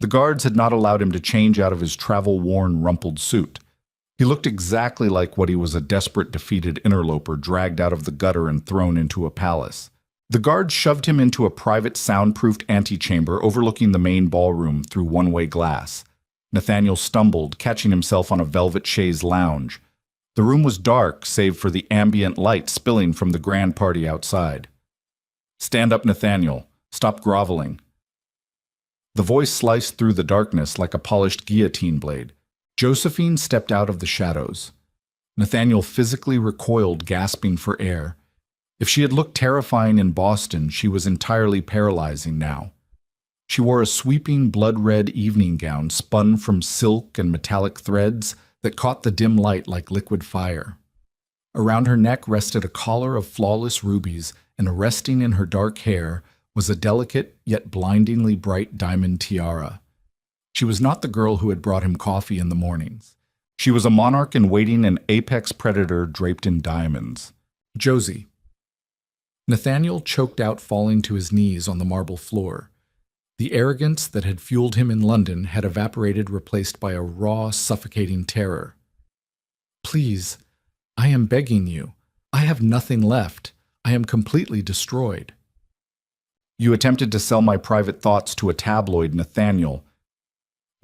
The guards had not allowed him to change out of his travel-worn, rumpled suit. He looked exactly like what he was, a desperate, defeated interloper dragged out of the gutter and thrown into a palace. The guards shoved him into a private, soundproofed antechamber overlooking the main ballroom through one-way glass. Nathaniel stumbled, catching himself on a velvet chaise lounge. The room was dark, save for the ambient light spilling from the grand party outside. Stand up, Nathaniel. Stop groveling. The voice sliced through the darkness like a polished guillotine blade. Josephine stepped out of the shadows. Nathaniel physically recoiled, gasping for air. If she had looked terrifying in Boston, she was entirely paralyzing now. She wore a sweeping blood-red evening gown spun from silk and metallic threads that caught the dim light like liquid fire. Around her neck rested a collar of flawless rubies, and resting in her dark hair was a delicate yet blindingly bright diamond tiara. She was not the girl who had brought him coffee in the mornings. She was a monarch in waiting, an apex predator draped in diamonds. Josie. Nathaniel choked out, falling to his knees on the marble floor. The arrogance that had fueled him in London had evaporated, replaced by a raw, suffocating terror. Please, I am begging you. I have nothing left. I am completely destroyed. You attempted to sell my private thoughts to a tabloid, Nathaniel.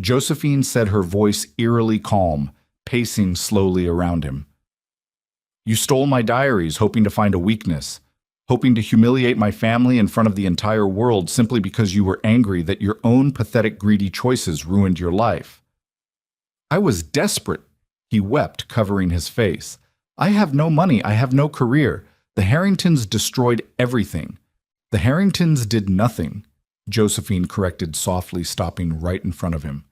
Josephine said, her voice eerily calm, pacing slowly around him. You stole my diaries, hoping to find a weakness, hoping to humiliate my family in front of the entire world simply because you were angry that your own pathetic, greedy choices ruined your life. I was desperate, he wept, covering his face. I have no money, I have no career. The Harringtons destroyed everything. The Harringtons did nothing, Josephine corrected softly, stopping right in front of him.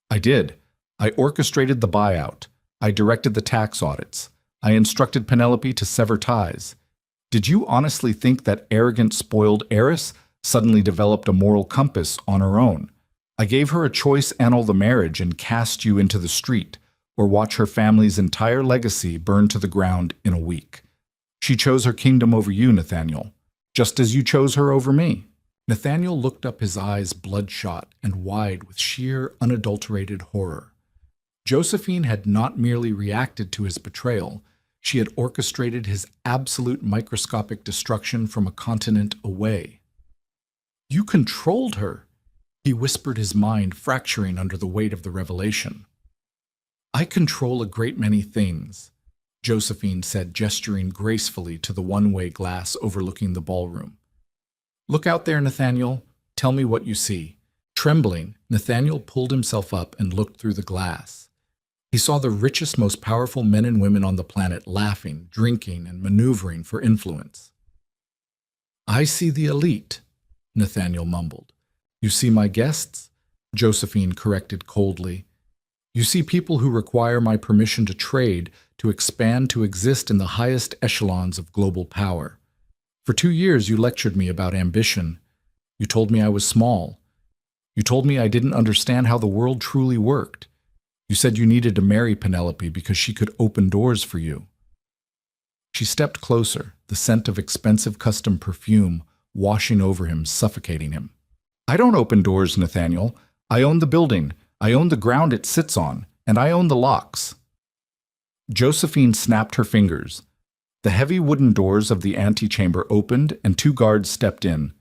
I did. I orchestrated the buyout. I directed the tax audits. I instructed Penelope to sever ties. Did you honestly think that arrogant, spoiled heiress suddenly developed a moral compass on her own? I gave her a choice: annul the marriage and cast you into the street, or watch her family's entire legacy burn to the ground in a week. She chose her kingdom over you, Nathaniel, just as you chose her over me. Nathaniel looked up, his eyes bloodshot and wide with sheer, unadulterated horror. Josephine had not merely reacted to his betrayal, she had orchestrated his absolute microscopic destruction from a continent away. "You controlled her," he whispered, his mind fracturing under the weight of the revelation. "I control a great many things," Josephine said, gesturing gracefully to the one-way glass overlooking the ballroom. "Look out there, Nathaniel. Tell me what you see." Trembling, Nathaniel pulled himself up and looked through the glass. He saw the richest, most powerful men and women on the planet laughing, drinking, and maneuvering for influence. "I see the elite," Nathaniel mumbled. "You see my guests?" Josephine corrected coldly. "You see people who require my permission to trade, to expand, to exist in the highest echelons of global power. For 2 years you lectured me about ambition. You told me I was small. You told me I didn't understand how the world truly worked. You said you needed to marry Penelope because she could open doors for you." She stepped closer, the scent of expensive custom perfume washing over him, suffocating him. "I don't open doors, Nathaniel. I own the building. I own the ground it sits on, and I own the locks." Josephine snapped her fingers. The heavy wooden doors of the antechamber opened, and 2 guards stepped in.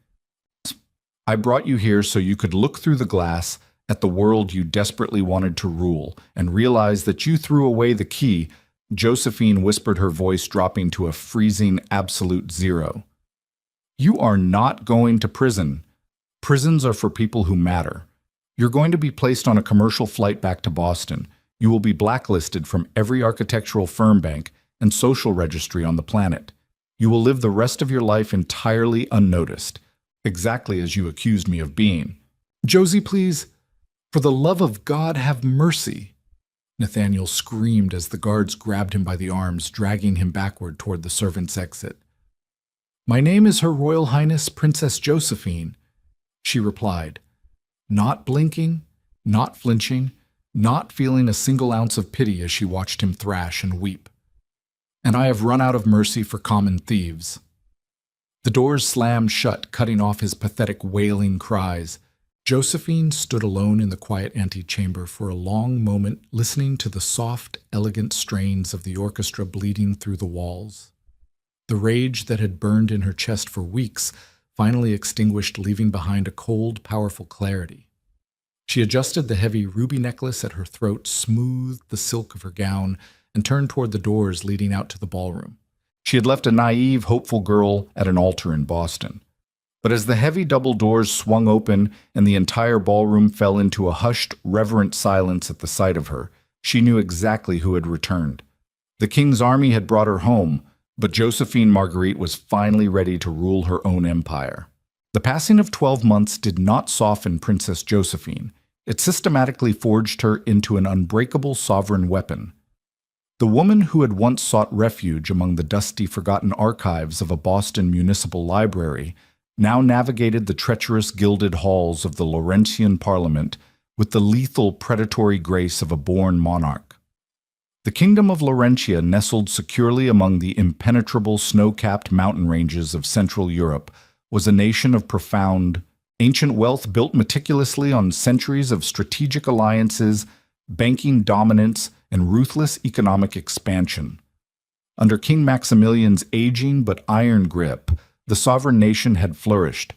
"I brought you here so you could look through the glass at the world you desperately wanted to rule, and realize that you threw away the key," Josephine whispered, her voice dropping to a freezing absolute zero. "You are not going to prison. Prisons are for people who matter. You're going to be placed on a commercial flight back to Boston. You will be blacklisted from every architectural firm, bank, and social registry on the planet. You will live the rest of your life entirely unnoticed, exactly as you accused me of being." "Josie, please, for the love of God, have mercy," Nathaniel screamed as the guards grabbed him by the arms, dragging him backward toward the servants' exit. "My name is Her Royal Highness Princess Josephine," she replied, not blinking, not flinching, not feeling a single ounce of pity as she watched him thrash and weep. "And I have run out of mercy for common thieves." The doors slammed shut, cutting off his pathetic wailing cries. Josephine stood alone in the quiet antechamber for a long moment, listening to the soft, elegant strains of the orchestra bleeding through the walls. The rage that had burned in her chest for weeks finally extinguished, leaving behind a cold, powerful clarity. She adjusted the heavy ruby necklace at her throat, smoothed the silk of her gown, and turned toward the doors leading out to the ballroom. She had left a naive, hopeful girl at an altar in Boston. But as the heavy double doors swung open and the entire ballroom fell into a hushed, reverent silence at the sight of her, she knew exactly who had returned. The king's army had brought her home, but Josephine Marguerite was finally ready to rule her own empire. The passing of 12 months did not soften Princess Josephine. It systematically forged her into an unbreakable sovereign weapon. The woman who had once sought refuge among the dusty, forgotten archives of a Boston municipal library now navigated the treacherous gilded halls of the Laurentian Parliament with the lethal, predatory grace of a born monarch. The kingdom of Laurentia, nestled securely among the impenetrable snow-capped mountain ranges of Central Europe, was a nation of profound, ancient wealth built meticulously on centuries of strategic alliances, banking dominance, and ruthless economic expansion. Under King Maximilian's aging but iron grip, the sovereign nation had flourished.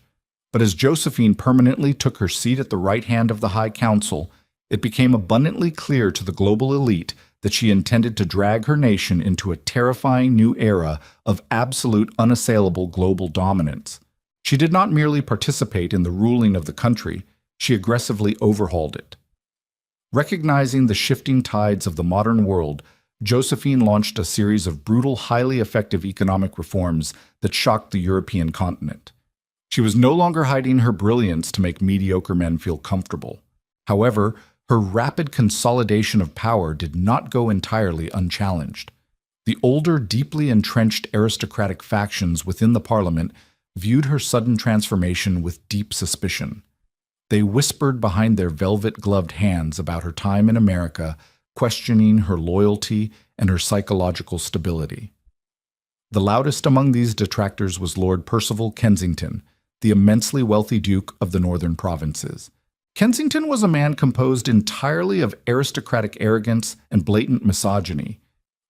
But as Josephine permanently took her seat at the right hand of the High Council, it became abundantly clear to the global elite that she intended to drag her nation into a terrifying new era of absolute, unassailable global dominance. She did not merely participate in the ruling of the country, she aggressively overhauled it. Recognizing the shifting tides of the modern world, Josephine launched a series of brutal, highly effective economic reforms that shocked the European continent. She was no longer hiding her brilliance to make mediocre men feel comfortable. However, her rapid consolidation of power did not go entirely unchallenged. The older, deeply entrenched aristocratic factions within the parliament viewed her sudden transformation with deep suspicion. They whispered behind their velvet-gloved hands about her time in America, questioning her loyalty and her psychological stability. The loudest among these detractors was Lord Percival Kensington, the immensely wealthy Duke of the Northern Provinces. Kensington was a man composed entirely of aristocratic arrogance and blatant misogyny.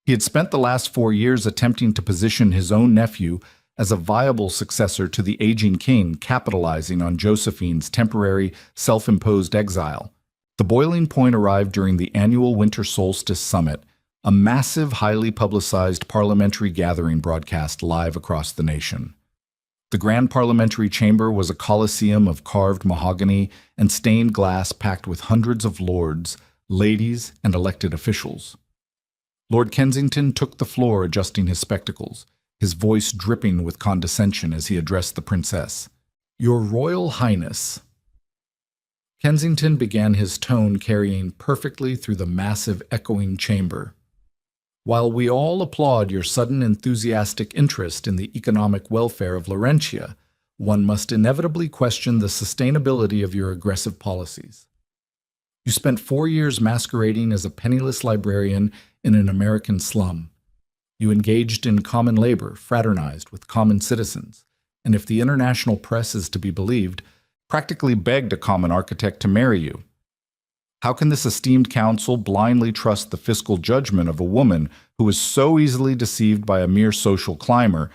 He had spent the last 4 years attempting to position his own nephew as a viable successor to the aging king, capitalizing on Josephine's temporary, self-imposed exile. The boiling point arrived during the annual Winter Solstice Summit, a massive, highly publicized parliamentary gathering broadcast live across the nation. The Grand Parliamentary Chamber was a coliseum of carved mahogany and stained glass packed with hundreds of lords, ladies, and elected officials. Lord Kensington took the floor adjusting his spectacles, his voice dripping with condescension as he addressed the princess. "Your Royal Highness." Kensington began, his tone carrying perfectly through the massive, echoing chamber. "While we all applaud your sudden enthusiastic interest in the economic welfare of Laurentia, one must inevitably question the sustainability of your aggressive policies. You spent 4 years masquerading as a penniless librarian in an American slum. You engaged in common labor, fraternized with common citizens, and if the international press is to be believed, practically begged a common architect to marry you. How can this esteemed council blindly trust the fiscal judgment of a woman who is so easily deceived by a mere social climber?"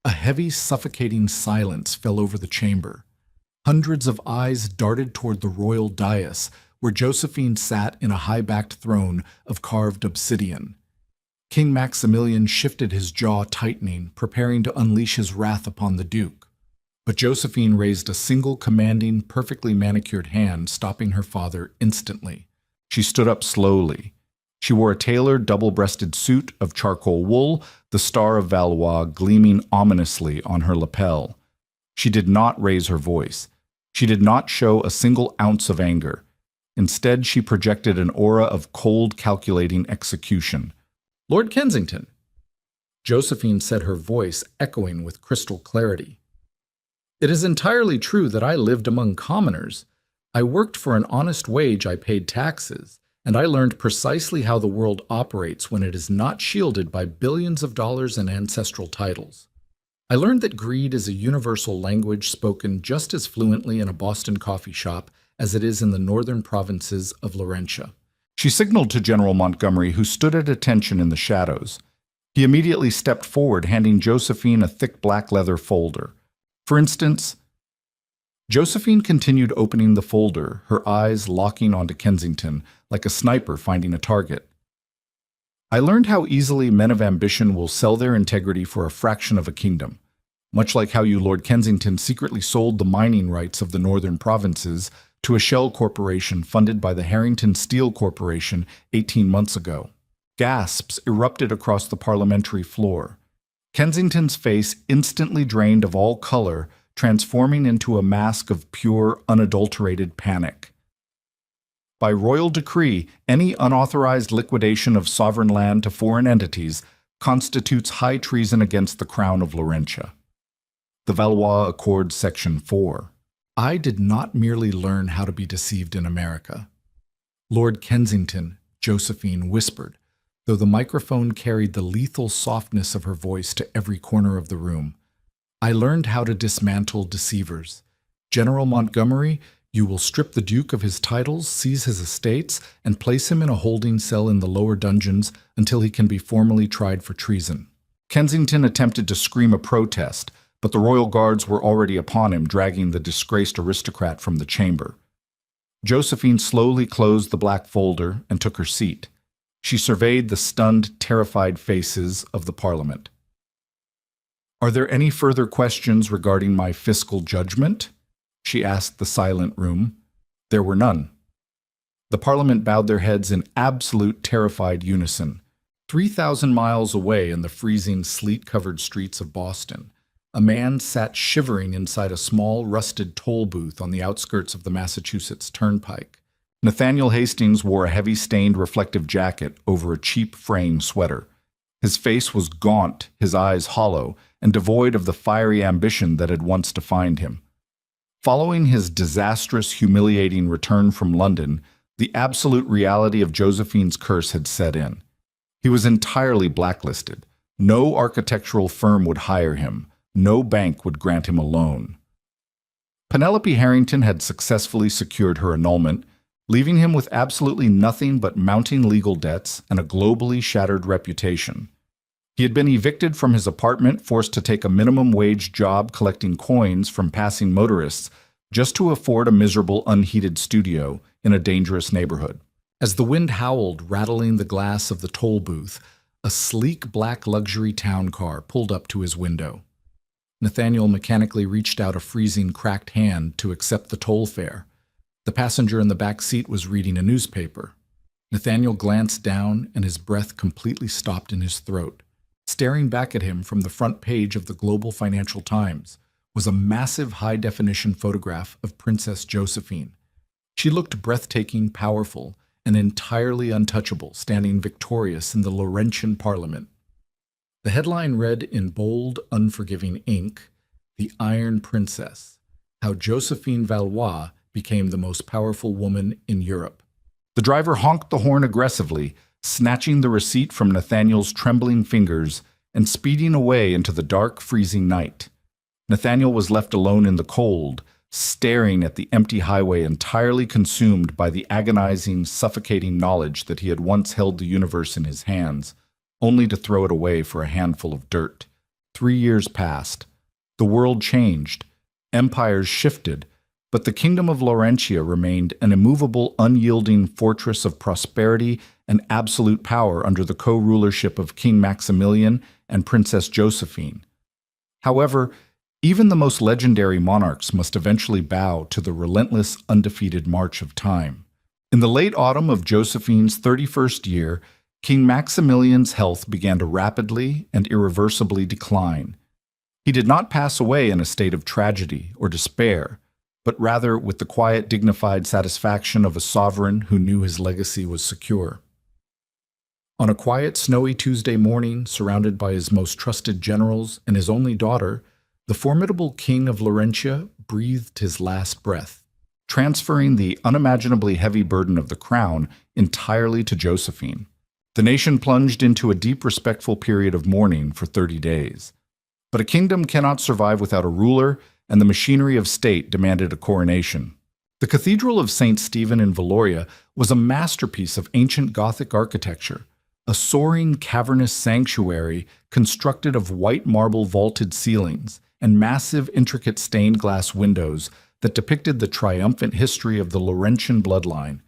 A heavy, suffocating silence fell over the chamber. Hundreds of eyes darted toward the royal dais, where Josephine sat in a high-backed throne of carved obsidian. King Maximilian shifted, his jaw tightening, preparing to unleash his wrath upon the Duke. But Josephine raised a single commanding, perfectly manicured hand, stopping her father instantly. She stood up slowly. She wore a tailored, double-breasted suit of charcoal wool, the Star of Valois gleaming ominously on her lapel. She did not raise her voice. She did not show a single ounce of anger. Instead, she projected an aura of cold, calculating execution. "Lord Kensington," Josephine said, her voice echoing with crystal clarity. "It is entirely true that I lived among commoners. I worked for an honest wage, I paid taxes, and I learned precisely how the world operates when it is not shielded by billions of dollars in ancestral titles. I learned that greed is a universal language spoken just as fluently in a Boston coffee shop as it is in the northern provinces of Laurentia." She signaled to General Montgomery, who stood at attention in the shadows. He immediately stepped forward, handing Josephine a thick black leather folder. "For instance," Josephine continued opening the folder, her eyes locking onto Kensington, like a sniper finding a target. "I learned how easily men of ambition will sell their integrity for a fraction of a kingdom, much like how you, Lord Kensington, secretly sold the mining rights of the northern provinces to a shell corporation funded by the Harrington Steel Corporation 18 months ago." Gasps erupted across the parliamentary floor. Kensington's face instantly drained of all color, transforming into a mask of pure, unadulterated panic. "By royal decree, any unauthorized liquidation of sovereign land to foreign entities constitutes high treason against the Crown of Laurentia. The Valois Accord, Section 4. I did not merely learn how to be deceived in America." "Lord Kensington," Josephine whispered, though the microphone carried the lethal softness of her voice to every corner of the room. "I learned how to dismantle deceivers. General Montgomery, you will strip the Duke of his titles, seize his estates, and place him in a holding cell in the lower dungeons until he can be formally tried for treason." Kensington attempted to scream a protest, but the royal guards were already upon him, dragging the disgraced aristocrat from the chamber. Josephine slowly closed the black folder and took her seat. She surveyed the stunned, terrified faces of the Parliament. "Are there any further questions regarding my fiscal judgment?" she asked the silent room. There were none. The Parliament bowed their heads in absolute terrified unison. 3,000 miles away in the freezing, sleet-covered streets of Boston, a man sat shivering inside a small, rusted toll booth on the outskirts of the Massachusetts Turnpike. Nathaniel Hastings wore a heavy, stained, reflective jacket over a cheap fraying sweater. His face was gaunt, his eyes hollow, and devoid of the fiery ambition that had once defined him. Following his disastrous, humiliating return from London, the absolute reality of Josephine's curse had set in. He was entirely blacklisted. No architectural firm would hire him. No bank would grant him a loan. Penelope Harrington had successfully secured her annulment, leaving him with absolutely nothing but mounting legal debts and a globally shattered reputation. He had been evicted from his apartment, forced to take a minimum wage job collecting coins from passing motorists just to afford a miserable, unheated studio in a dangerous neighborhood. As the wind howled, rattling the glass of the toll booth, a sleek black luxury town car pulled up to his window. Nathaniel mechanically reached out a freezing, cracked hand to accept the toll fare. The passenger in the back seat was reading a newspaper. Nathaniel glanced down, and his breath completely stopped in his throat. Staring back at him from the front page of the Global Financial Times was a massive high-definition photograph of Princess Josephine. She looked breathtaking, powerful, and entirely untouchable, standing victorious in the Laurentian Parliament. The headline read in bold, unforgiving ink, "The Iron Princess: How Josephine Valois Became the Most Powerful Woman in Europe." The driver honked the horn aggressively, snatching the receipt from Nathaniel's trembling fingers and speeding away into the dark, freezing night. Nathaniel was left alone in the cold, staring at the empty highway, entirely consumed by the agonizing, suffocating knowledge that he had once held the universe in his hands, only to throw it away for a handful of dirt. 3 years passed. The world changed. Empires shifted. But the kingdom of Laurentia remained an immovable, unyielding fortress of prosperity and absolute power under the co-rulership of King Maximilian and Princess Josephine. However, even the most legendary monarchs must eventually bow to the relentless, undefeated march of time. In the late autumn of Josephine's 31st year, King Maximilian's health began to rapidly and irreversibly decline. He did not pass away in a state of tragedy or despair, but rather with the quiet, dignified satisfaction of a sovereign who knew his legacy was secure. On a quiet, snowy Tuesday morning, surrounded by his most trusted generals and his only daughter, the formidable king of Laurentia breathed his last breath, transferring the unimaginably heavy burden of the crown entirely to Josephine. The nation plunged into a deep, respectful period of mourning for 30 days. But a kingdom cannot survive without a ruler, and the machinery of state demanded a coronation. The Cathedral of St. Stephen in Valoria was a masterpiece of ancient Gothic architecture, a soaring, cavernous sanctuary constructed of white marble vaulted ceilings and massive, intricate stained glass windows that depicted the triumphant history of the Laurentian bloodline.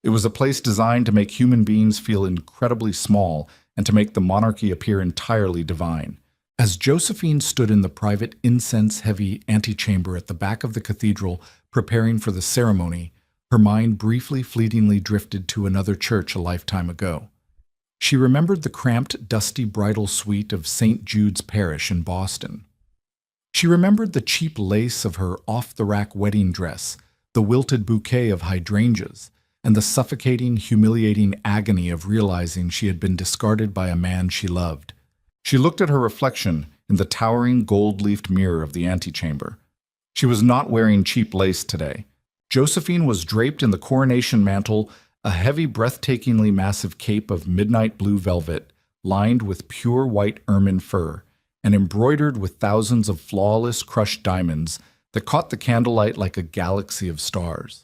It was a place designed to make human beings feel incredibly small and to make the monarchy appear entirely divine. As Josephine stood in the private, incense-heavy antechamber at the back of the cathedral preparing for the ceremony, her mind briefly, fleetingly drifted to another church a lifetime ago. She remembered the cramped, dusty bridal suite of St. Jude's Parish in Boston. She remembered the cheap lace of her off-the-rack wedding dress, the wilted bouquet of hydrangeas, and the suffocating, humiliating agony of realizing she had been discarded by a man she loved. She looked at her reflection in the towering gold-leafed mirror of the antechamber. She was not wearing cheap lace today. Josephine was draped in the coronation mantle, a heavy, breathtakingly massive cape of midnight blue velvet, lined with pure white ermine fur, and embroidered with thousands of flawless, crushed diamonds that caught the candlelight like a galaxy of stars.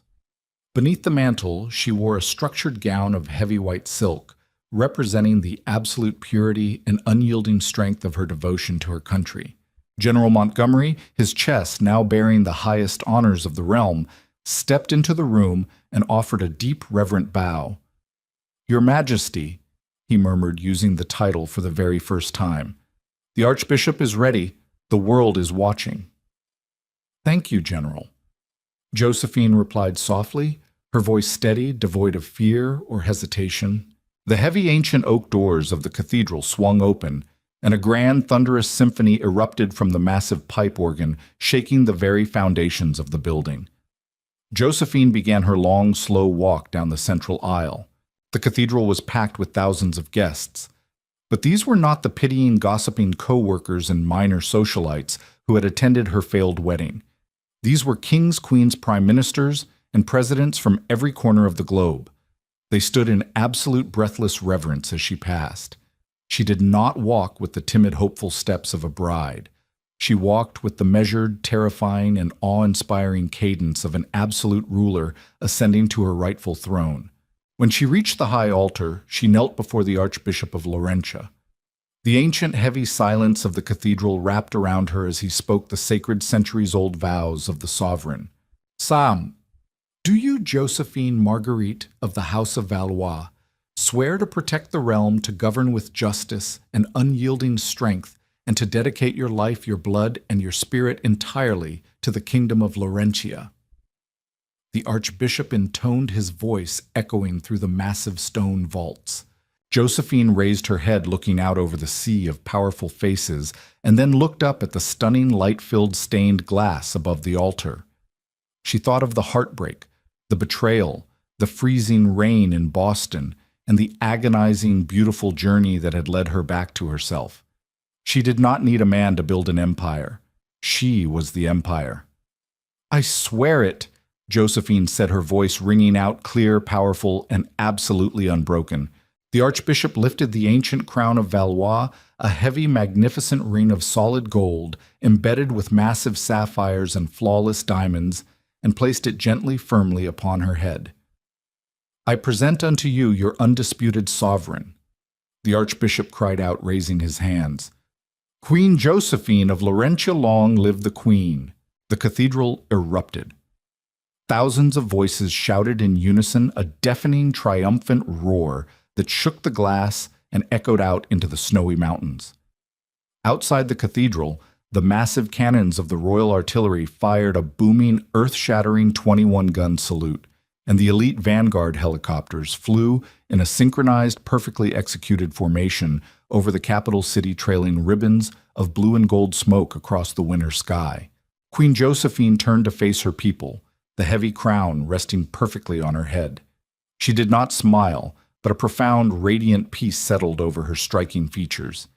Beneath the mantle, she wore a structured gown of heavy white silk, representing the absolute purity and unyielding strength of her devotion to her country. General Montgomery, his chest now bearing the highest honors of the realm, stepped into the room and offered a deep, reverent bow. "Your Majesty," he murmured, using the title for the very first time. "The Archbishop is ready. The world is watching." "Thank you, General." Josephine replied softly, her voice steady, devoid of fear or hesitation. The heavy ancient oak doors of the cathedral swung open, and a grand thunderous symphony erupted from the massive pipe organ, shaking the very foundations of the building. Josephine began her long, slow walk down the central aisle. The cathedral was packed with thousands of guests. But these were not the pitying, gossiping co-workers and minor socialites who had attended her failed wedding. These were kings, queens, prime ministers, and presidents from every corner of the globe. They stood in absolute breathless reverence as she passed. She did not walk with the timid, hopeful steps of a bride. She walked with the measured, terrifying, and awe-inspiring cadence of an absolute ruler ascending to her rightful throne. When she reached the high altar, she knelt before the Archbishop of Laurentia. The ancient, heavy silence of the cathedral wrapped around her as he spoke the sacred centuries-old vows of the sovereign. Psalm, do you, Josephine Marguerite of the House of Valois, swear to protect the realm, to govern with justice and unyielding strength, and to dedicate your life, your blood, and your spirit entirely to the kingdom of Laurentia? The archbishop intoned his voice, echoing through the massive stone vaults. Josephine raised her head, looking out over the sea of powerful faces, and then looked up at the stunning light-filled stained glass above the altar. She thought of the heartbreak, the betrayal, the freezing rain in Boston, and the agonizing, beautiful journey that had led her back to herself. She did not need a man to build an empire. She was the empire. I swear it, Josephine said, her voice ringing out clear, powerful, and absolutely unbroken. The archbishop lifted the ancient crown of Valois, a heavy, magnificent ring of solid gold, embedded with massive sapphires and flawless diamonds, and placed it gently, firmly upon her head. I present unto you your undisputed sovereign, the archbishop cried out, raising his hands. Queen Josephine of Laurentia, long live the queen! The cathedral erupted. Thousands of voices shouted in unison, a deafening, triumphant roar that shook the glass and echoed out into the snowy mountains. Outside the cathedral, the massive cannons of the Royal Artillery fired a booming, earth-shattering 21-gun salute, and the elite Vanguard helicopters flew in a synchronized, perfectly executed formation over the capital city, trailing ribbons of blue and gold smoke across the winter sky. Queen Josephine turned to face her people, the heavy crown resting perfectly on her head. She did not smile, but a profound, radiant peace settled over her striking features.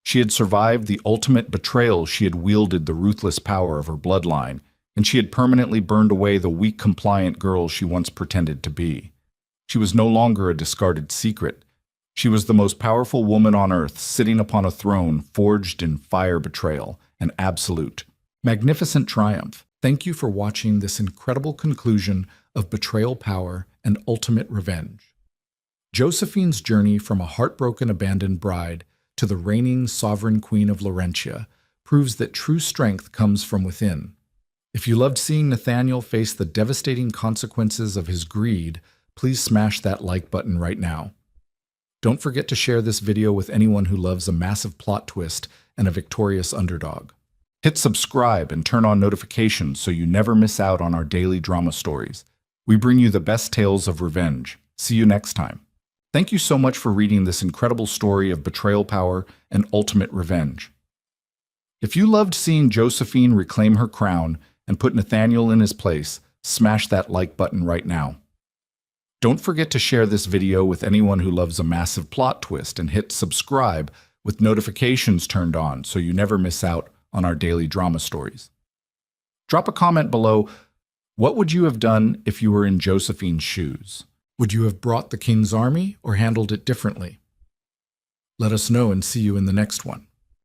She had survived the ultimate betrayal. She had wielded the ruthless power of her bloodline, and she had permanently burned away the weak, compliant girl she once pretended to be. She was no longer a discarded secret. She was the most powerful woman on earth, sitting upon a throne forged in fire, betrayal, and absolute, magnificent triumph. Thank you for watching this incredible conclusion of betrayal, power, and ultimate revenge. Josephine's journey from a heartbroken, abandoned bride to the reigning sovereign queen of Laurentia proves that true strength comes from within. If you loved seeing Nathaniel face the devastating consequences of his greed, please smash that like button right now. Don't forget to share this video with anyone who loves a massive plot twist and a victorious underdog. Hit subscribe and turn on notifications so you never miss out on our daily drama stories. We bring you the best tales of revenge. See you next time. Thank you so much for reading this incredible story of betrayal, power, and ultimate revenge. If you loved seeing Josephine reclaim her crown and put Nathaniel in his place, smash that like button right now. Don't forget to share this video with anyone who loves a massive plot twist, and hit subscribe with notifications turned on so you never miss out on our daily drama stories. Drop a comment below. What would you have done if you were in Josephine's shoes? Would you have brought the king's army or handled it differently? Let us know, and see you in the next one.